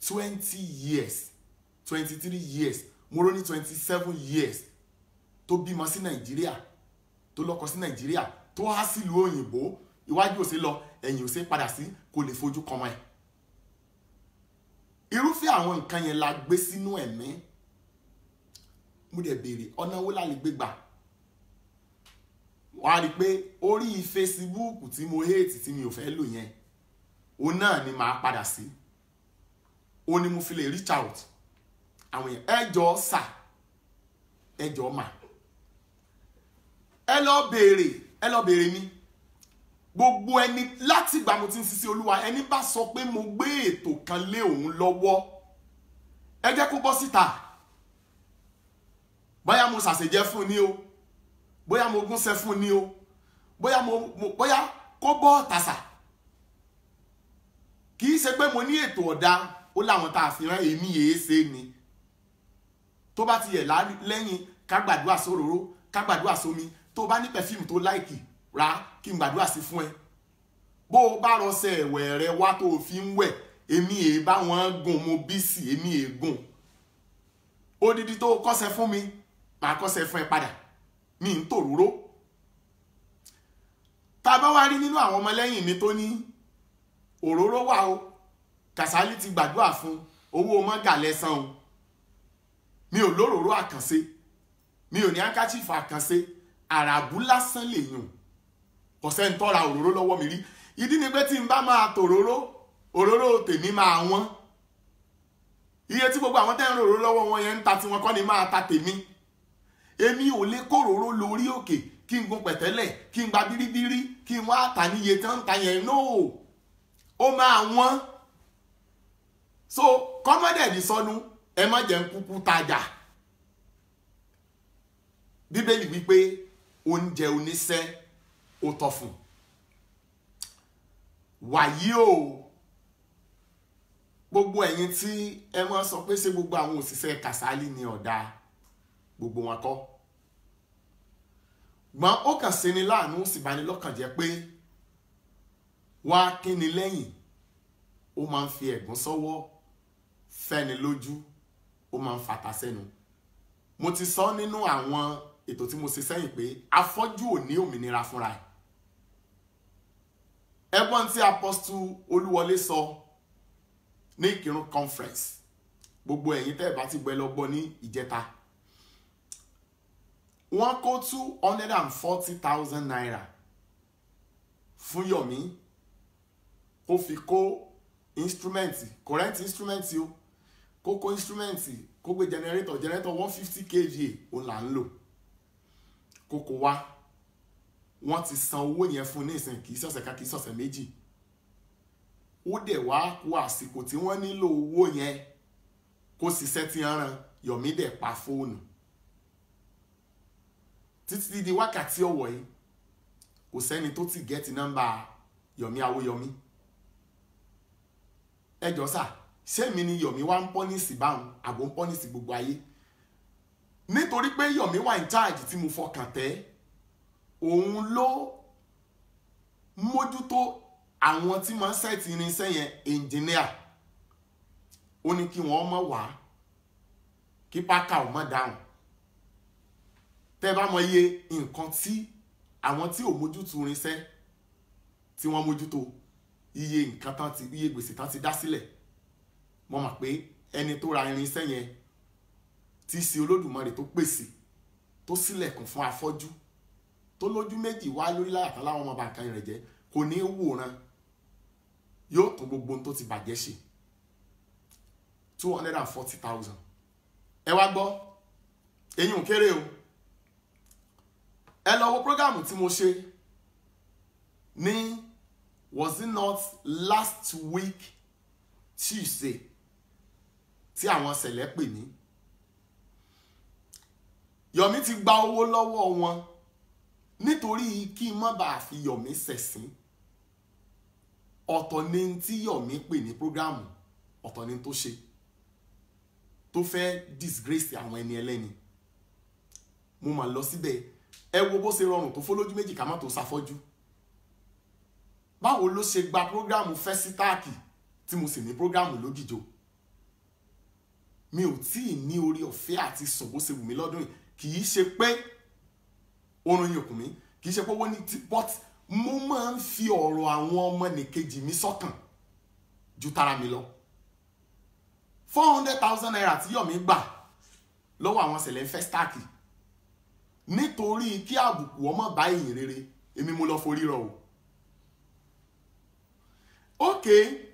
20 years 23 years mo rò ní 27 years tó bímọ sí Nàìjíríà tó lọ́kọ sí Nàìjíríà tó há sílùú òyìnbó iwájú òsè lọ ẹ̀yìn òsè padà sí kò lè fojú kan mọ́ ẹ̀ irúfẹ́ àwọn nǹkan yẹn la gbé sínú ẹ̀mí mo dẹ̀ béèrè ọ̀nà wo la lè gbé gbà wà á rí i pé orí Facebook tí mo hate tí mi ò fẹ́ lò yẹn òun náà ni màá padà sí òun ni mo fi lè reach out àwọn yẹn ẹjọ́ sà ẹjọ́ mà ẹ lọ béèrè mi gbogbo ẹni láti ìgbà mo ti ń ṣiṣẹ́ Olúwa ẹni bá sọ pé mo gbé ètò kan lé òun lọ́wọ́ ẹ jẹ́ kó bọ́ síta bóyá mo ṣàṣejẹ fún ni o bóyá mo gúnṣẹ́ fún ni o bóyá kó bọ́ tàṣà kì í ṣe pé mo ní ètò ọ̀dà ó láwọn tá a fi rán èmi yèé ṣe ni tó bá ti yẹ lẹ́yìn ká gbàdúrà sóróró ká gbàdúrà sómi tó bá ní pẹ̀fíìmù tó láìkì ra kí n gbàdúrà sí fún ẹ bó o bá rọṣẹ ẹ̀wẹ̀ rẹ wá tó o fi ń wẹ̀ èmi èé bá wọn gùn mo bí sí èmi èé gùn odidi tó kọ́ṣẹ́ fún mi màá kọ́ṣẹ́ fún ẹ padà mi ń tòróró tá a bá wá rí nínú àwọn ọmọlẹ́yìn mi tó ní òróró wà o Kàsálí ti gbàdúrà fún owó mọ́gà lẹ́sàn o mi ò lóróró àkànṣe mi ò ní handkerchief àkànṣe àràbù lásán lè yùn kò sẹ́ni tó ra òróró lọ́wọ́ mi rí ìdí ni pé tí n bá máa tòróró òróró tèmi máa wọ́n iye tí gbogbo àwọn tẹ́ ń ròró lọ́wọ́ wọn yẹn ń ta tí wọn kọ́ ni máa ta tèmi èmi ò lè kóróró lórí òkè kí n gun pẹ̀tẹ́lẹ̀ kí n gba bíríbírí kí n wá tà níye tí wọ́n ń ta yẹn no ó máa wọ́n so kọ́mọ́dẹ̀ẹ́dì sọnù ẹ má jẹ́ ń kúkú tajà Bíbélì wípé oúnjẹ oníṣẹ́ ó tọ́ fún wàyí o gbogbo ẹ̀yin tí ẹ máa sọ pé ṣé gbogbo àwọn òṣìṣẹ́ Kàsálí ni ọ̀dà, gbogbo wọn kọ́. Gbọ́n ó kàn ṣe ni láàánú, sì bá ní lọ́kàn jẹ́ pé wá kíni lẹ́yìn, ó máa ń fi ẹ̀gún sọ́wọ́, fẹ́ni lójú, ó máa ń fata sẹ́nu. Mo ti sọ nínú àwọn ètò tí mo ṣe sẹ́yìn pé afọ́jú ò ní òmìnira fúnra ẹ̀. Ẹgbọ́n tí Apostle Olúwọlé sọ ní Ìkìrun conference, gbogbo ẹ̀yin tẹ́ ẹ bá ti gbọ́ ẹ lọ gbọ́ ní ìjẹta. Wọ́n kó 240,000 naira fún Yomi kó fi kó instrument, current instrument o, kó instrument, kó gbé generator 150 kVA òun là ń lò. Kókó wá, wọ́n ti san owó yẹn fún ní ìsìn, kìí ṣọ̀sẹ̀ kan, kìí ṣọ̀sẹ̀ méjì. Ó dẹ̀ wá kú àsìkò tí wọ́n nílò owó yẹn kó ṣiṣẹ́ tí ń rán, Yomi dẹ̀ pa fóònù. Títí di wákàtí ọ̀wọ̀ yìí kò sẹ́ni tó ti gẹ́ẹ̀tì nọ́mbà Yomi Awóyọmí. Ẹ jọ̀ọ́ sà, ṣé mi ni Yomi wá ń pọ́nìsì báwọn àbò ń pọ́nìsì gbogbo ayé? Nítorí pé Yomi wà in charge tí mo fọkàn tẹ́, òun ló mójútó àwọn tí máa ń sẹ́ẹ̀tì irinṣẹ́ yẹn, engineer. Ó ní kí wọ́n mọ̀ wá, kí pákà ò mọ̀ dáhùn. Tẹ́ bá mọ iye nǹkan tí àwọn tí ò mójútó irinṣẹ́ tí wọ́n mójútó, iye nǹkan tán ti, iye gbèsè tán ti dá sílẹ̀, mo mọ̀ pé ẹni tó ra irinṣẹ́ yẹn tí ṣe Olódùmarè tó pèsè, tó ṣílẹ̀kùn fún afọ́jú, tó lójú méjì wá lórí láyàtọ̀ láwọn ọmọ bàǹkan rẹ̀ jẹ́, kò ní wòran, yóò tún gbogbo ohun tó ti bàjẹ́ ṣe. 240,000. Ẹ wá gbọ́, eyín ò kéré o. Ẹ lọ wo prógámù tí mo ṣe ní, was it not last week Tuesday, tí àwọn ṣẹlẹ̀ pè mí. Yomi ti gba owó lọ́wọ́ wọn nítorí kí n má bàa fi Yomi ṣẹ̀sín. Ọ̀tọ̀ ni tí Yomi pè ní prógámù, ọ̀tọ̀ ni tó ṣe, tó fẹ́ disgrace àwọn ẹni ẹlẹ́ni. Mo máa lọ síbẹ̀, ẹ wo bó ṣe rọrùn tó fólójú méjì ká má tó ṣàfọ́jú. Báwo ló ṣe gba prógámù Fẹ́sítáàkì tí mo sì ní prógámù Lógìjò? Mi ò tí ì ní orí ọ̀fẹ́ àti sùn bó ṣe wù mí lọ́dún yìí. Kì í ṣe pé oorun yìí kù mí, kì í ṣe pé owó ní ti, but mo máa ń fi ọ̀rọ̀ àwọn ọmọ nìkejì mi sọ́kàn ju tara mi lọ. 400,000 naira tí Yomi gbà lọ́wọ́ àwọn ṣẹlẹ̀ Fẹ́sítáàkì nítorí kí àbùkù ọmọ bá èyìn rere, èmi mo lọ forí rọ o. Okay,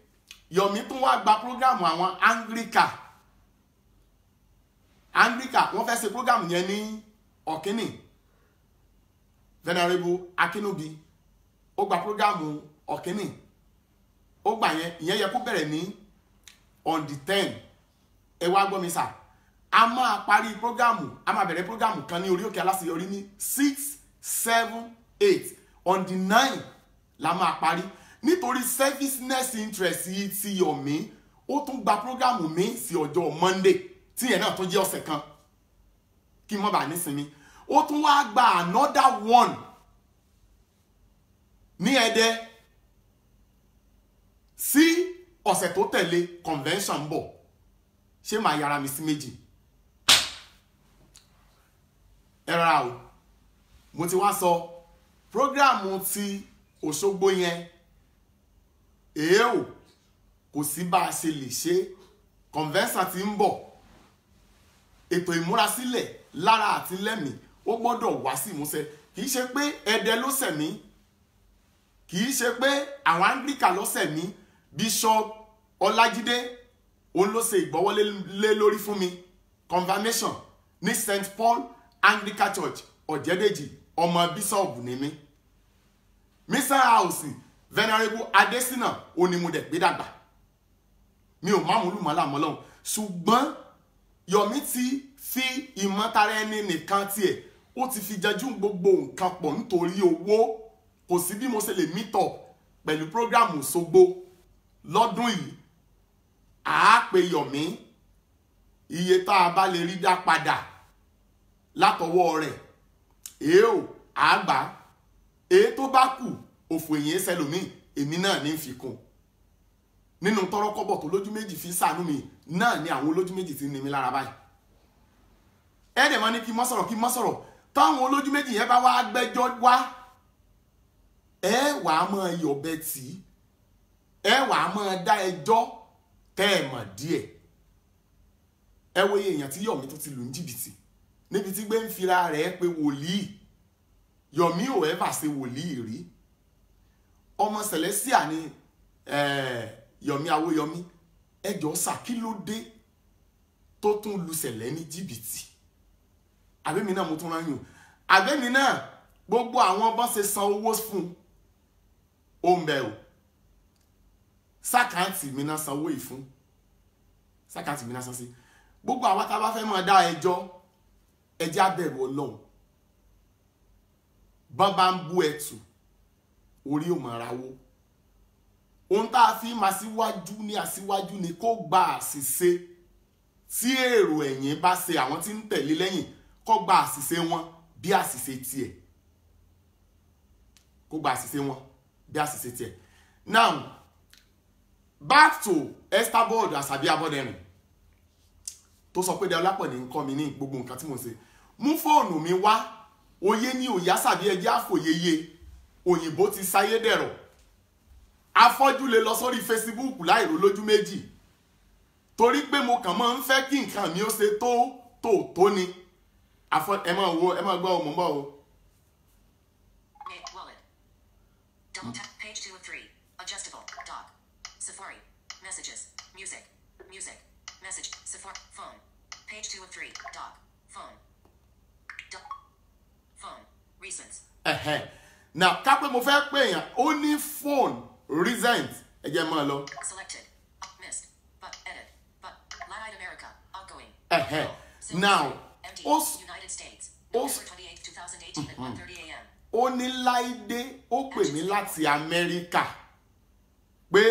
Yomi tún wá gba prógámù àwọn Anglican, wọ́n fẹ́ ṣe prógámù yẹn ní Ọ̀kínì. Venerable Akínúbi, ó gba prógámù Ọ̀kínì. Ó gbà yẹn, ìyẹn yẹ kó bẹ̀rẹ̀ ní on the 10. Ẹ wá gbọ́ mi sà, a máa parí prógámù, a máa bẹ̀rẹ̀ prógámù kan ní orí òkè aláṣeyọrí ní 6, 7, 8. On the 9 la máa parí. Nítorí selfishness interest yìí ti Yomi, ó tún gba prógámù mi sí ọjọ́ Monday, tí yẹn náà tún jẹ́ ọ̀sẹ̀ kan, kí mo bá nísinmi. Ó tún wá gba another one ní Ẹdẹ sí ọ̀sẹ̀ tó tẹ̀lé convention ń bọ̀. Ṣé màá yára mi sí méjì? Ẹ rárá o, mo ti wá sọ prógámù ti Òṣogbo yẹn, èèó kò sí bá a ṣe lè ṣe. Convention ti ń bọ̀, ètò ìmúrasílẹ̀ lára àti lẹ́mìí ó gbọ́dọ̀ wá sí ìmúṣẹ. Kì í ṣe pé Ẹdẹ ló sẹ̀mí, kì í ṣe pé àwọn Anglican ló sẹ̀mí. Bishop Ọlájídé òun ló ṣe ìgbọ́wọ́lé lórí fún mi confirmation ní St. Paul Anglican Church Ọ̀jẹ̀dèjì, ọmọ bishop ni mí. Mission House Venerable Adesina onímùdẹ̀ gbé dàgbà, mi ò má múlùmọ́lá mọ́lọ́hún. Ṣùgbọ́n Yomi ti fi ìmọ̀tara ẹni nìkan tiẹ̀, ó ti fi jẹjú gbogbo nǹkan pọ̀ nítorí owó. Kò sí bí mo ṣe lè meet up pẹ̀lú prógámù Òṣogbo lọ́dún yìí á pe Yomi iye tá a bá lè rí dá padà látọwọ́ rẹ̀ èèó àgbà èyí tó bá kù òfò èyí sẹlòmíì èmi náà ní fi kún nínú tọrọkọ́bọ̀ tó lójú méjì fi ṣàánú mi náà ni àwọn olójú méjì ti ní mi lára báyìí ẹ̀ẹ́dẹ̀ máa ní kí mọ́ sọ̀rọ̀ táwọn olójú méjì yẹn bá wá gbẹ́jọ́ wá ẹ wàá máa yọ̀bẹ tì í ẹ wàá máa dá ẹjọ́ tẹ́ ẹ mọ̀ díẹ̀ ẹ wo iye èèyàn tí Yomi tó ti lù ní jìbìtì níbi tí gbé ń fira rẹ̀ pé wòlíì Yomi ò ẹ́fà ṣe wòlíì rí ọmọ Celestia ni Yomi Awóyọmí ẹjọ́ sà kí ló dé tó tún lu Sẹ̀lẹ̀ ní jìbìtì àbẹ́mi náà mo tún ráyùn àbẹ́mi náà gbogbo àwọn bọ́n ṣe san owó fún ó ń bẹ̀ o sákàǹtì mi náà sanwó yìí fún sákàǹtì mi náà san sí gbogbo àwọn tá a bá fẹ́ máa dá ẹjọ́ ẹjẹ́ abẹ̀rù Ọlọ́run bọ́n bá ń bú ẹ̀tù orí ò máa rawó ohun tá a fi máa síwájú ní aṣíwájú ni kó gba àṣìṣe tí èrò ẹ̀yìn bá ṣe àwọn tí ń tẹ̀lé lẹ́yìn kó gba àṣìṣe wọn bí àṣìṣe tiẹ̀ kó gba àṣìṣe wọn bí àṣìṣe tiẹ̀ now back to Estabod Àṣàbí Abọ́dẹrìn tó sọ pé Dọlápọ̀ ní nǹkan mi ní gbogbo nǹkan tí mo ṣe mú fóònù mi wá oyé ní òyà sàbí ẹjẹ́ àfòyeye òyìnbó ti sáyé dẹ̀rọ̀ afọ́jú lè lọ sórí Facebook láìrò lójú méjì torí pé mo kàn máa ń fẹ́ kí nǹkan mi ó ṣe tó ni ẹ máa gbọ́ ọmọ bọ́ o. Page 2 of 3. Adjustable. Dock. Safari. Messages. Music. Message. Safari. Phone. Page 2 of 3. Dock. Phone. Phone. Reasons. Now, kápẹ́ mo fẹ́ pè yàn ó ní phone reasons ẹ jẹ́ máa lọ. Selected. Missed. But edit. But Light America. Outgoing. Now, United States. November 28, 2018 at 1:30 a.m. ó ní Láìdé ó pè mí láti Amẹ́ríkà pé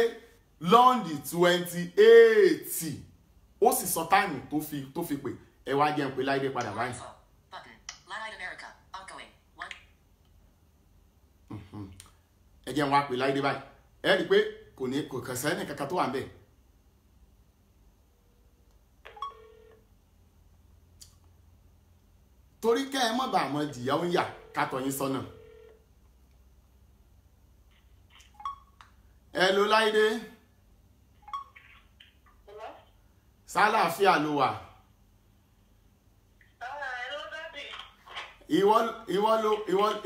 London 28 ó sì sọ táìmù tó fi pè ẹ wá jẹun pé Láìdé padà báyìí. ẹ jẹun wá pé Láìdé báyìí ẹ rí i pé kò kàn sẹ́ni kankan tó wà ń bẹ̀. torí kẹ́ ẹ mọ̀ bá àwọn jìyà ń yà kátọ̀ yín sọ́nà. Hello Láìdé. Hello? Sálàáfíà ló wà. Hello, Daddy.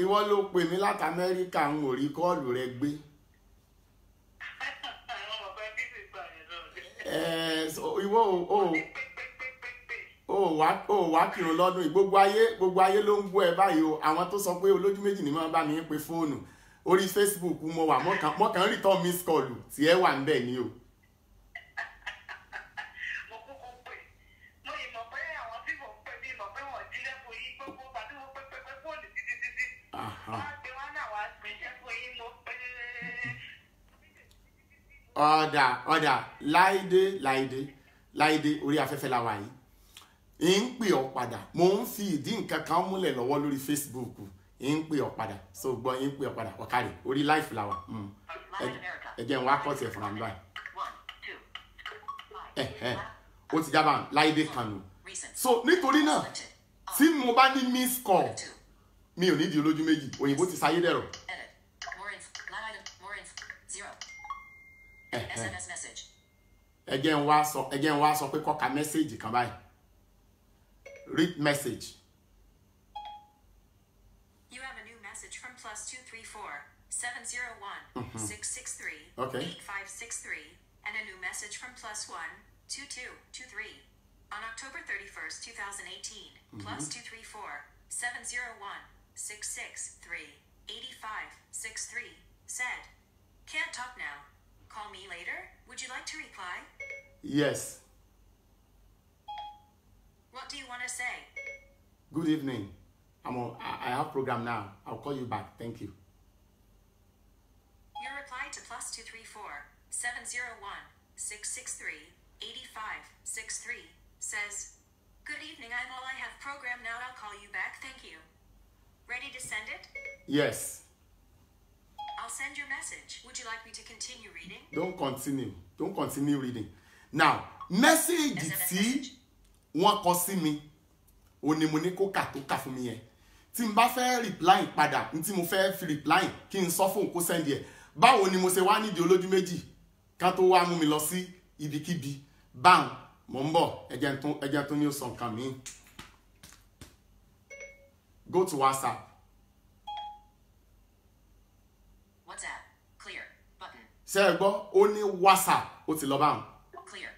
Ìwọ ló pè mí láti Amẹ́ríkà ń ò rí kọ́ọ̀lù rẹ gbé. Ìwọ ò wá kírun lọ́dún yìí gbogbo ayé ló ń bú ẹ báyìí o àwọn tó sọ pé olójú méjì ni máa bá mi pe fóònù orí Facebook mo wà mọ́kàn return miss call tí ẹ wà ń bẹ̀ ni o. Mo kúkú pè mo yìí mọ̀ pé àwọn tí mo pè mí mọ̀ pé wọ́n jí lẹ́fún yìí gbogbo pàtó mo pé fóònù títí. Wọ́n á gbé wọn náà wá gbé lẹ́fún yìí mo pé. Ọ̀dà Láìdé orí afẹ́fẹ́ la wà yìí ń pè ọ́ padà mo ń fi ìdí nǹkan kan múlẹ̀ lọ́wọ́ lórí Facebook ń pè ọ́ padà so gbọ́ ń pè ọ́ padà ọ̀kàrẹ̀ orí life la wà ẹ jẹ́ n wá kọ́ tiẹ̀ fúnra mi báyìí ó ti jábà Láìdé Kanu so nítorí náà tí mo bá ní miss call mi ò ní di olójú méjì òyìnbó ti sáyé dẹ̀rọ̀. ẹ jẹ́ n wá sọ pé kó ka mẹ́sẹ̀gì kan báyìí. Read message. You have a new message from +234 701 663 8563 and a new message from +1 2223 on October 31st 2018 +234 701 663 8563 said, "Can't talk now. Call me later. Would you like to reply?" Yes. What do you want to say? Good evening. I have program now. I'll call you back. Thank you. Your reply to +234 701 663 8563 says, "Good evening, I'm all I have programmed now. I'll call you back. Thank you." Ready to send it? Yes. I'll send your message. Would you like me to continue reading? Don't continue reading. Now, message tí wọ́n kọ sí mi, ó ní mo ní kó kà tó kà fún mi yẹn. Tí n bá fẹ́ reply padà, n tí mo fẹ́ fi reply kí n sọ fún kó send ẹ̀. Báwo ni mo ṣe wá nídìí olójú méjì ká tó wá mú mi lọ sí ibikíbi. Báwo mo ń bọ̀ ẹjẹ́ tó ní ó sọ nǹkan mi. Go to WhatsApp. WhatsApp. Clear. Button. Ṣé ẹ gbọ́? Ó ní WhatsApp. Ó ti lọ báwọn. Clear.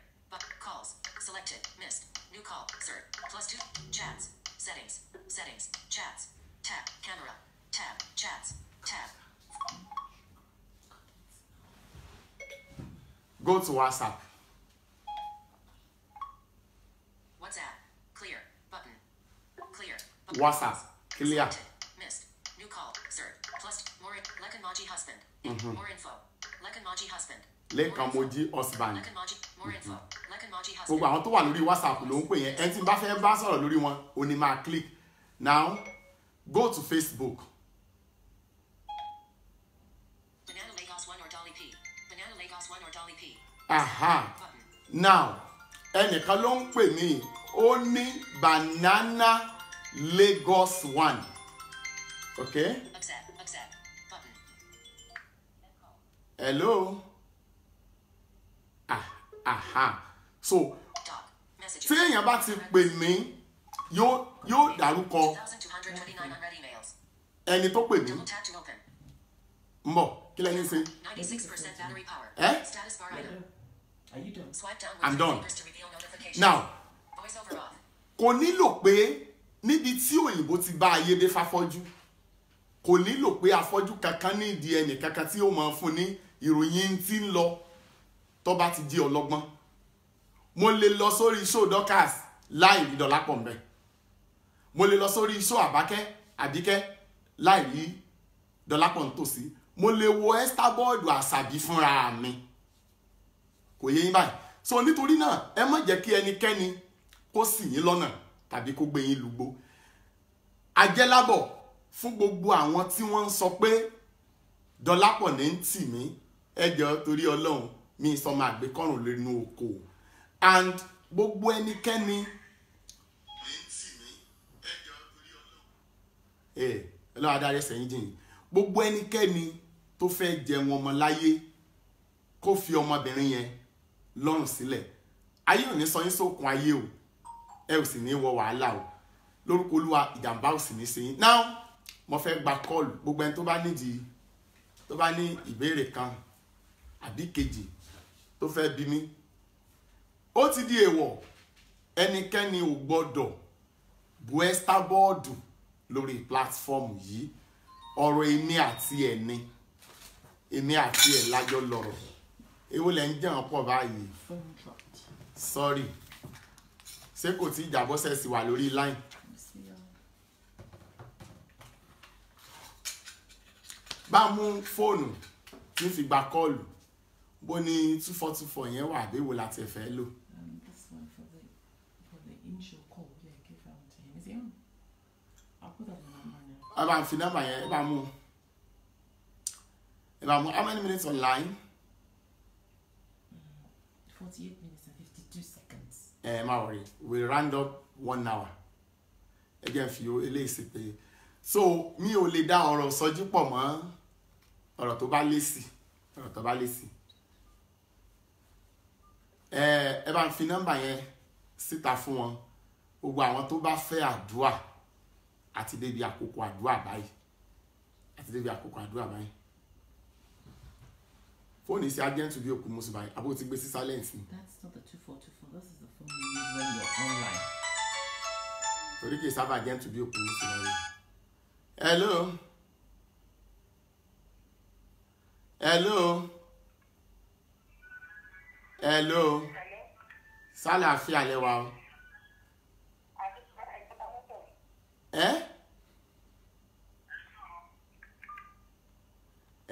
Calls. Selected. Missed. New call. Insert. +2. Chats. Settings. Settings. Chats. Tab. Camera. Tab. Chats. Tab. Go to WhatsApp. WhatsApp. Clear. Button. Clear. WhatsApp. Clear. Missed. New call. Insert. More. Lekan Maji husband. More info. Lekan Maji husband. Lekan Maji husband. Lekan Maji. More info. Lekan Maji husband. Gbogbo àwọn tó wà lórí WhatsApp ló ń pè yẹn. Ẹni tí n bá fẹ́ bá sọ̀rọ̀ lórí wọn, ó ní máa click. Now, go to Facebook. Banana Lagos 1 or Dolly P. Banana Lagos 1 or Dolly P. Aha. Now, ẹnìkan ló ń pè mí. Ó ní Banana Lagos 1. Okay? Accept. Button. Hello. Aha. So, Doc. Messages. tí èèyàn bá ti pè mí, yóò dárúkọ 2,229 unread emails. ẹni tó pè mí. Double tap to open. Ń bọ̀, kí lẹ́ni ṣe? 96% battery power. Eh? Status bar item. Are you done? Swipe down I'm with your done. fingers to reveal notifications. Now, Voice over off. kò nílò pé níbi tí òyìnbó ti bá ayé dé fáfọ́jú, kò nílò pé afọ́jú kankan ní ìdí ẹnì kankan tí ó máa fún ní ìròyìn tí ń lọ tó bá ti jí ọlọ́gbọ́n. Mo lè lọ sórí show Dorcas láì rí Dọlápọ̀ ńbẹ̀. Mo lè lọ sórí show Àbíkẹ́ láì rí Dọlápọ̀ nítòsí. Mo lè wo Estabod Àṣàbí fúnra mi. Kò yé yín báyìí. So nítorí náà ẹ má jẹ́ kí ẹnikẹ́ni kó ṣì yín lọ́nà tàbí kó gbé yín lùgbó. Ajẹ́lábọ̀ fún gbogbo àwọn tí wọ́n ń sọ pé Dọlápọ̀ ní ń tì mí, ẹ jọ̀ọ́ torí Ọlọ́run mi sọmọ àgbékọ́rùn lẹ́nu oko. And gbogbo ẹnikẹ́ni ní ń tì mí, ẹ jọ̀ọ́ torí Ọlọ́run. Ọlọ́run adarí ẹsẹ̀ jìn. Gbogbo ẹnikẹ́ni tó fẹ́ jẹun ọmọ láyé kó fi ọmọbìnrin yẹn lọ́rùn sílẹ̀. Ayé ò ní sọ yín sókun ayé o. Ẹ ò sì ní wọ wàhálà o. Lórúkọ Olúwa ìjàmbá ò sì ní ṣe yín. Now, mo fẹ́ gba kọ́ọ̀lù gbogbo ẹni tó bá ní ìbéèrè kan àbí kejì tó fẹ́ bí mi. Ó ti di èèwọ̀ ẹnikẹ́ni ò gbọ́dọ̀ bu Estabod lórí platform yìí. Ọ̀rọ̀ èmi àti ẹ̀ lájọ lọ́rọ̀. Èwo lẹ ń jẹun pọ̀ báyìí. Sorry. Ṣé kò tí ìjàbọ́sẹ̀ sì wà lórí line? Bá mú fóònù ní fi gba kọ́ọ̀lù. Bó ní 2424 yẹn wà àbí èwo láti ẹ̀fẹ́ lò. This one for the initial call. Yeah, give that one to him. Is he on? I'll put that one on now. Ẹ bá ń fi nọ́mbà yẹn, ẹ bá mú. How many minutes online? 48 minutes and 52 seconds. Má worry, we round up 1 hour. Again, fi eléyìí sí pé. So, mi ò lè dá ọ̀rọ̀ sọjú pọ̀ mọ́ ọ̀rọ̀ tó bá lésì. Ẹ bá ń fi nọ́mbà yẹn síta fún wọn. Gbogbo àwọn tó bá fẹ́ àdúà àti débi àkókò àdúà báyìí. Phone is agent to be òkú mọ́sí báyìí. Àbó ti gbé sí silence ni. That's not the 2424. This is the phone you use when you're online. Torí kì í sábà agent to be òkú mọ́sí báyìí. Hello. Sálàáfíà lẹ́wà o.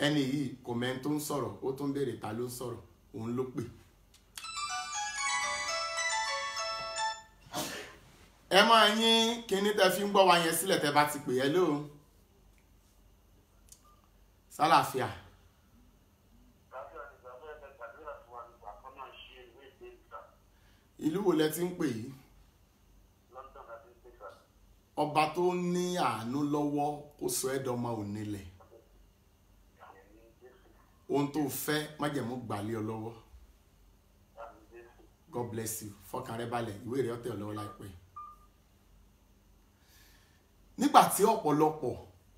Ẹni yìí kò mẹ́ni tó ń sọ̀rọ̀, ó tún béèrè ta ló ń sọ̀rọ̀, òun ló pè. ẹ máa yín kíní tẹ́ fi ń gbọ́ wa yẹn sílẹ̀ tẹ́ bá ti pè é lóhùn. Sálàáfíà. Ìlú wo lẹ ti ń pè yìí? Ọba tó ní àánú lọ́wọ́ kó sọ ẹ́ dọmọ onílẹ̀. Ohun tó fẹ́ májẹ̀mú gbàlẹ́ ọ lọ́wọ́. God bless you. Fọkàn rẹ balẹ̀, ìwé rẹ̀ ọ̀tẹ̀ ọ lọ́wọ́ láìpẹ́. Nígbà tí ọ̀pọ̀lọpọ̀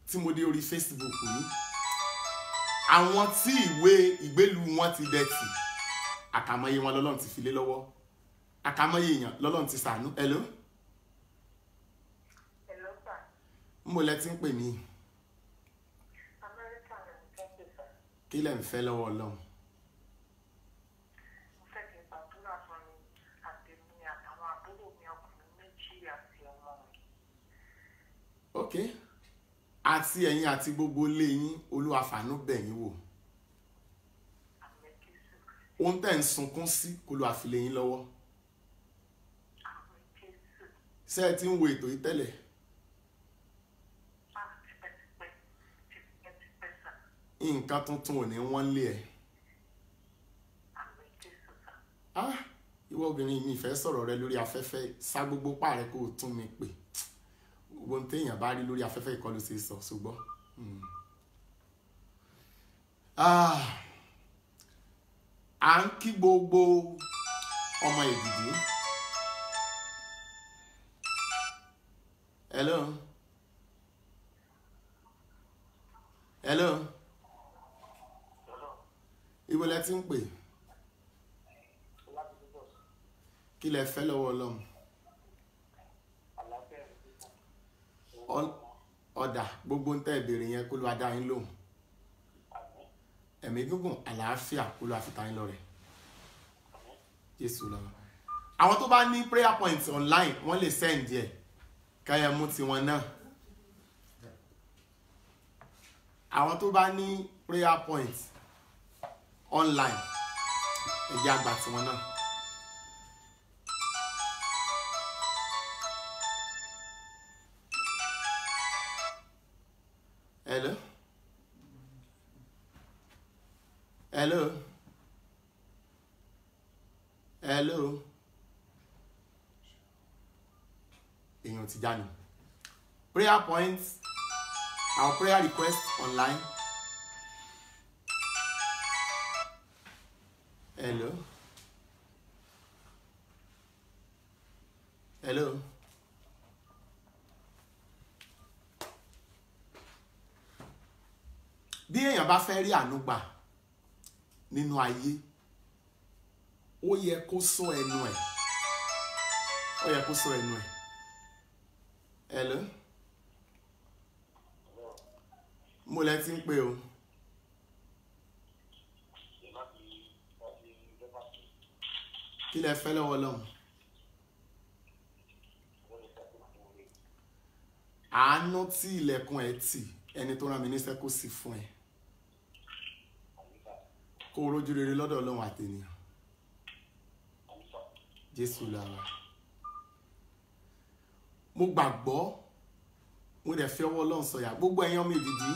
tí mo dé orí Facebook yìí, àwọn tí ìwé ìgbélú wọn ti dẹ̀tì, àkàmọye wọn lọ́lọ́run ti fi lé lọ́wọ́, àkàmọye èèyàn lọ́lọ́run ti ṣàánú. Hello? Hello, sir. Mo lẹ ti ń pè mí. America and Turkey, sir. Kí lẹ ń fẹ́ lọ́wọ́ Ọlọ́run? Mo fẹ́ kí n gbàdúrà fún mi àtèmi àtàwọn àbúrò mi ọkùnrin méjì àti ọmọ mi. Ok. Àti ẹ̀yin àti gbogbo ilé yín, Olúwa fàánú bẹ̀ yín wò. Àmín Jésù. Ohun tẹ́ ń sunkún sí kó Olúwa fi lé yín lọ́wọ́. Àmín Jésù. Ṣé ẹ ti ń wo ètò yìí tẹ́lẹ̀? Tipẹ́tipẹ́, sir. Nǹkan tuntun ò ní wọ́n lé ẹ̀. Àmín Jésù, sir. Ìwọ obìnrin mi fẹ́ sọ̀rọ̀ rẹ lórí afẹ́fẹ́, sá gbogbo pa rẹ kó o tún mi pè. Ohun téèyàn bá rí lórí afẹ́fẹ́ ìkọlù ṣe sọ ṣùgbọ́n. À ń kí gbogbo ọmọ Èbìdí. Hello. Hello. Ibo lẹ ti ń pè? Kí lẹ fẹ́ lọ́wọ́ Ọlọ́run? Ọ̀dà gbogbo ń tẹ́ ìbéèrè yẹn kó ló wá dá yín lóhùn. Ẹ̀mí gígùn àlàáfíà kó ló wá fi ta yín lọ́rẹ. Jésù lọ́wọ́. Àwọn tó bá ní prayer points online wọ́n lè send ẹ̀ káyọ̀ mú tiwọn náà. Àwọn tó bá ní prayer points online ẹ̀jẹ̀ àgbà tiwọn náà. Hello? Hello? Hello? Èèyàn ti jánu. Prayer points, our prayer request online. Hello? Hello? Bí èèyàn bá fẹ́ rí àánú gbà nínú ayé, ó yẹ kó sọ ẹnu ẹ̀. Ó yẹ kó sọ ẹnu ẹ̀. Hello? Mo lẹ ti ń pè o. Kí lẹ fẹ́ lọ́wọ́ Ọlọ́run? Àánú tí ilẹ̀kùn ẹ̀ tì, ẹni tó rán mi níṣẹ́ kó sì fún ẹ. Kó rójú rere lọ́dọ̀ Ọlọ́run àtènìyàn. Jésù lára. Mo gbàgbọ́, mo dẹ̀ fi ọwọ́ Ọlọ́run sọ̀yà. Gbogbo ẹ̀yin ọmọ Èbìdí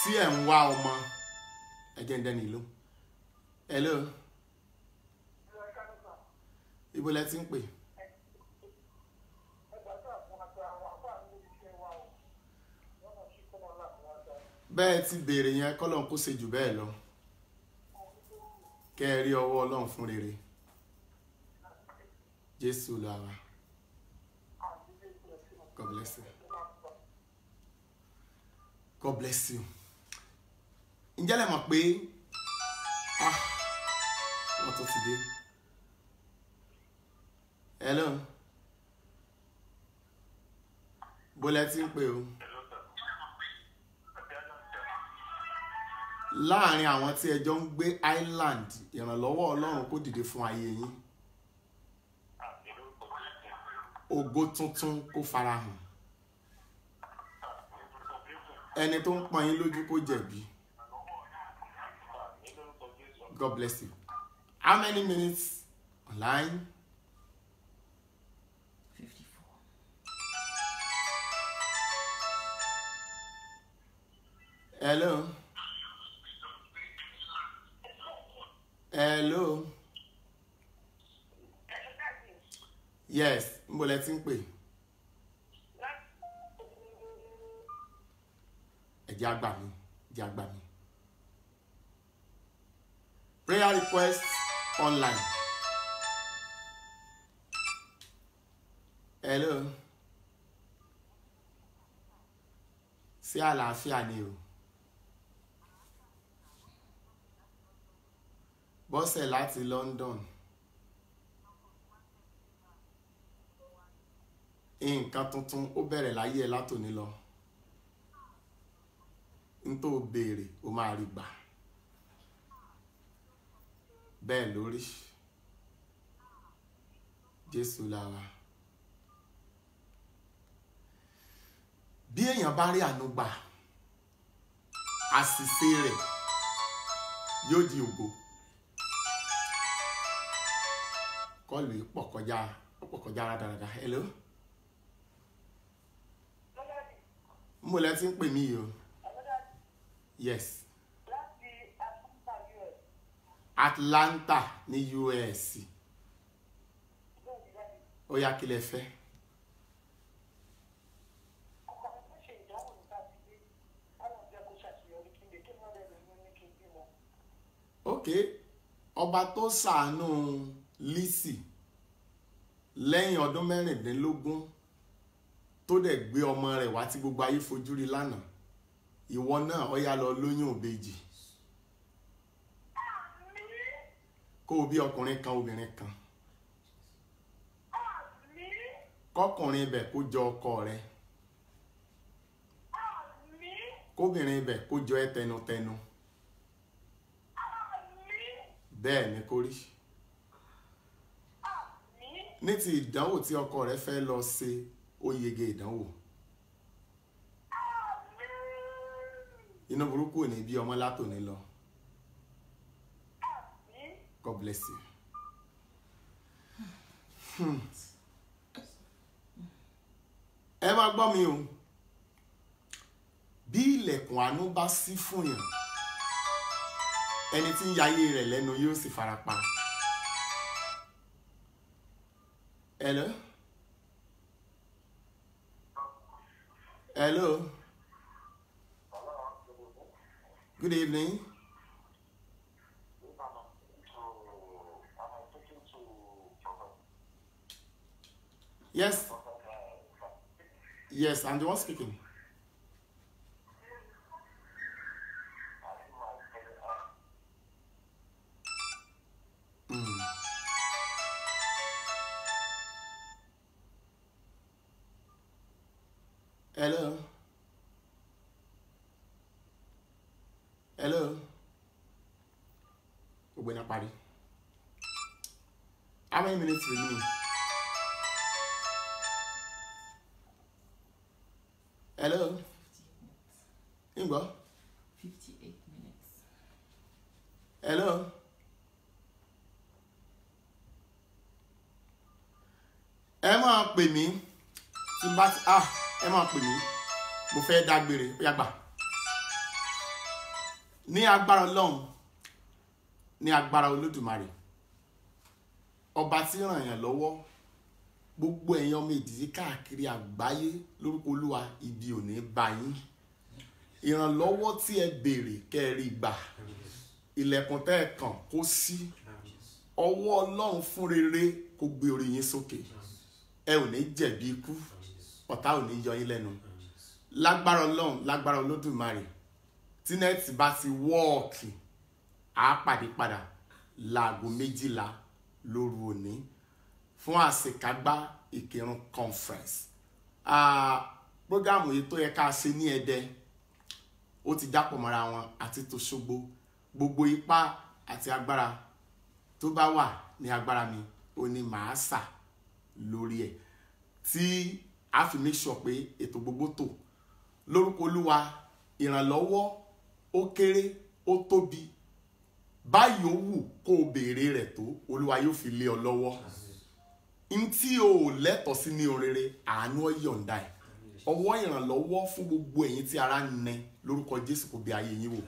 tí ẹ̀ ń wá ọmọ, ẹ̀jẹ̀ ń dẹ́ni ìlú. Hello? Ibo lẹ ti ń pè? Bẹ́ẹ̀ ti béèrè yẹn kọ́lọ́run kó ṣe jù bẹ́ẹ̀ lọ. Kẹ́ ẹ rí ọwọ́ Ọlọ́run fún rere. Jésù lára. God bless you. God bless you. Ǹjẹ́ lẹ mọ̀ pé wọ́n tó ti dé? Hello? Bó lẹ ti ń pè o? Láàárín àwọn tí ẹjọ́ ń gbé island, ìrànlọ́wọ́ Ọlọ́run kó dìde fún ayé yín. Ògo tuntun kó farahàn. Ẹni tó ń pọ́n yín lójú kó jẹ̀bi. God bless you. How many minutes online? 50. Hello. Hello. Yes, mo lẹ ti ń pè. Ẹ jẹ́ àgbà mi. Prayer request online. Hello. Sí àlàáfíà ni o. Bọ́sẹ̀ láti London. Nǹkan tuntun ó bẹ̀rẹ̀ láyé ẹ látòní lọ. N tó béèrè ó máa rí gbà. Bẹ́ẹ̀ lórí. Jésù là wá. Bí èèyàn bá rí àánú gbà, àṣìṣe rẹ̀ yóò di ògo. Kọlù yìí pọ̀ kọjá rádaràdà. Hello. Mo lẹ ti ń pè mí yìí o. Yes. Atlanta ní US. Ó yá kí lẹ fẹ́. Ok, ọba tó ṣàánú Lizzy lẹ́yìn ọdún 16 tó dẹ̀ gbé ọmọ rẹ̀ wá tí gbogbo ayé fojú rí lánàá, ìwọ náà ó yá lọ lóyún òbejì kó o bí ọkùnrin kan obìnrin kan, kọkùnrin ibẹ̀ kó jọ ọkọ rẹ̀, kóbìnrin ibẹ̀ kó jọ ẹ́ tẹnutẹnu. Bẹ́ẹ̀ ni kó rí. Ní ti ìdánwò tí ọkọ rẹ̀ fẹ́ lọ ṣe, ó yege ìdánwò. Inú burúkú ò ní bí ọmọ látòní lọ. God bless you. Ẹ máa gbọ́ mi o. Bí ilẹ̀kùn àánú bá ṣí fún yàn, ẹni tí ń yayé rẹ̀ lẹ́nu yóò sì farapa. Hello? Hello? Good evening. Yes. Yes, I'm the one speaking. Hello? Hello? We're going to party. How many minutes remaining? Hello? 58 minutes. 58 minutes. Hello? Ẹ máa pè mí tí n bá ti ẹ máa pè mí mo fẹ́ dágbére ó yá gbà. Ní agbára Ọlọ́run, ní agbára Olódùmarè, ọba tí ràn yàn lọ́wọ́, gbogbo ẹ̀yin ọmọ ìdílé káàkiri àgbáyé lórúkọ Olúwa, ibi ò ní bá yín. Ìrànlọ́wọ́ tí ẹ béèrè kẹ́ẹ̀rí gbà, ilẹ̀kùn tẹ́ ẹ kàn kó ṣí, ọwọ́ Ọlọ́run fún rere kó gbé orí yín sókè. Ẹ ò ní jẹ̀bi ikú, ọ̀tá ò ní yọ yín lẹ́nu. Lágbára Ọlọ́run, lágbára Olódùmarè, tí nẹ́ẹ̀tì bá ti wọ́ọ̀kì, á pàdé padà láago 12 lóru òní fún àṣekágbá Ìkìrun conference. Prógámù yìí tó yẹ ká ṣe ní Ẹdẹ, ó ti jápọ̀ mọ́ra wọn àti t'Òṣogbo. Gbogbo ipá àti agbára tó bá wà ní agbára mi, ó ní màá sà lórí ẹ̀, tí a fi make sure pé ètò gbogbo tò lórúkọ Olúwa. Ìrànlọ́wọ́ ó kéré ó tóbi, báyìí ó wù kó o béèrè rẹ̀ tó, Olúwa yóò fi lé ọ lọ́wọ́. N tí o lẹ́tọ̀ọ́ sí ní orere, àánú ó yọ̀ǹda ẹ̀. ọwọ́ ìrànlọ́wọ́ fún gbogbo ẹ̀yin tí ara ń nẹ lórúkọ Jésù kó bí ayé yín wò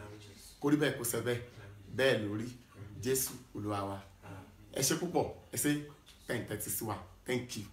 kó rí bẹ́ẹ̀ kó ṣe bẹ́ẹ̀ lórí Jésù Olúwa wa ẹ ṣé púpọ̀ ẹ ṣé tẹ́ǹtẹ́ ti sí wa thank you.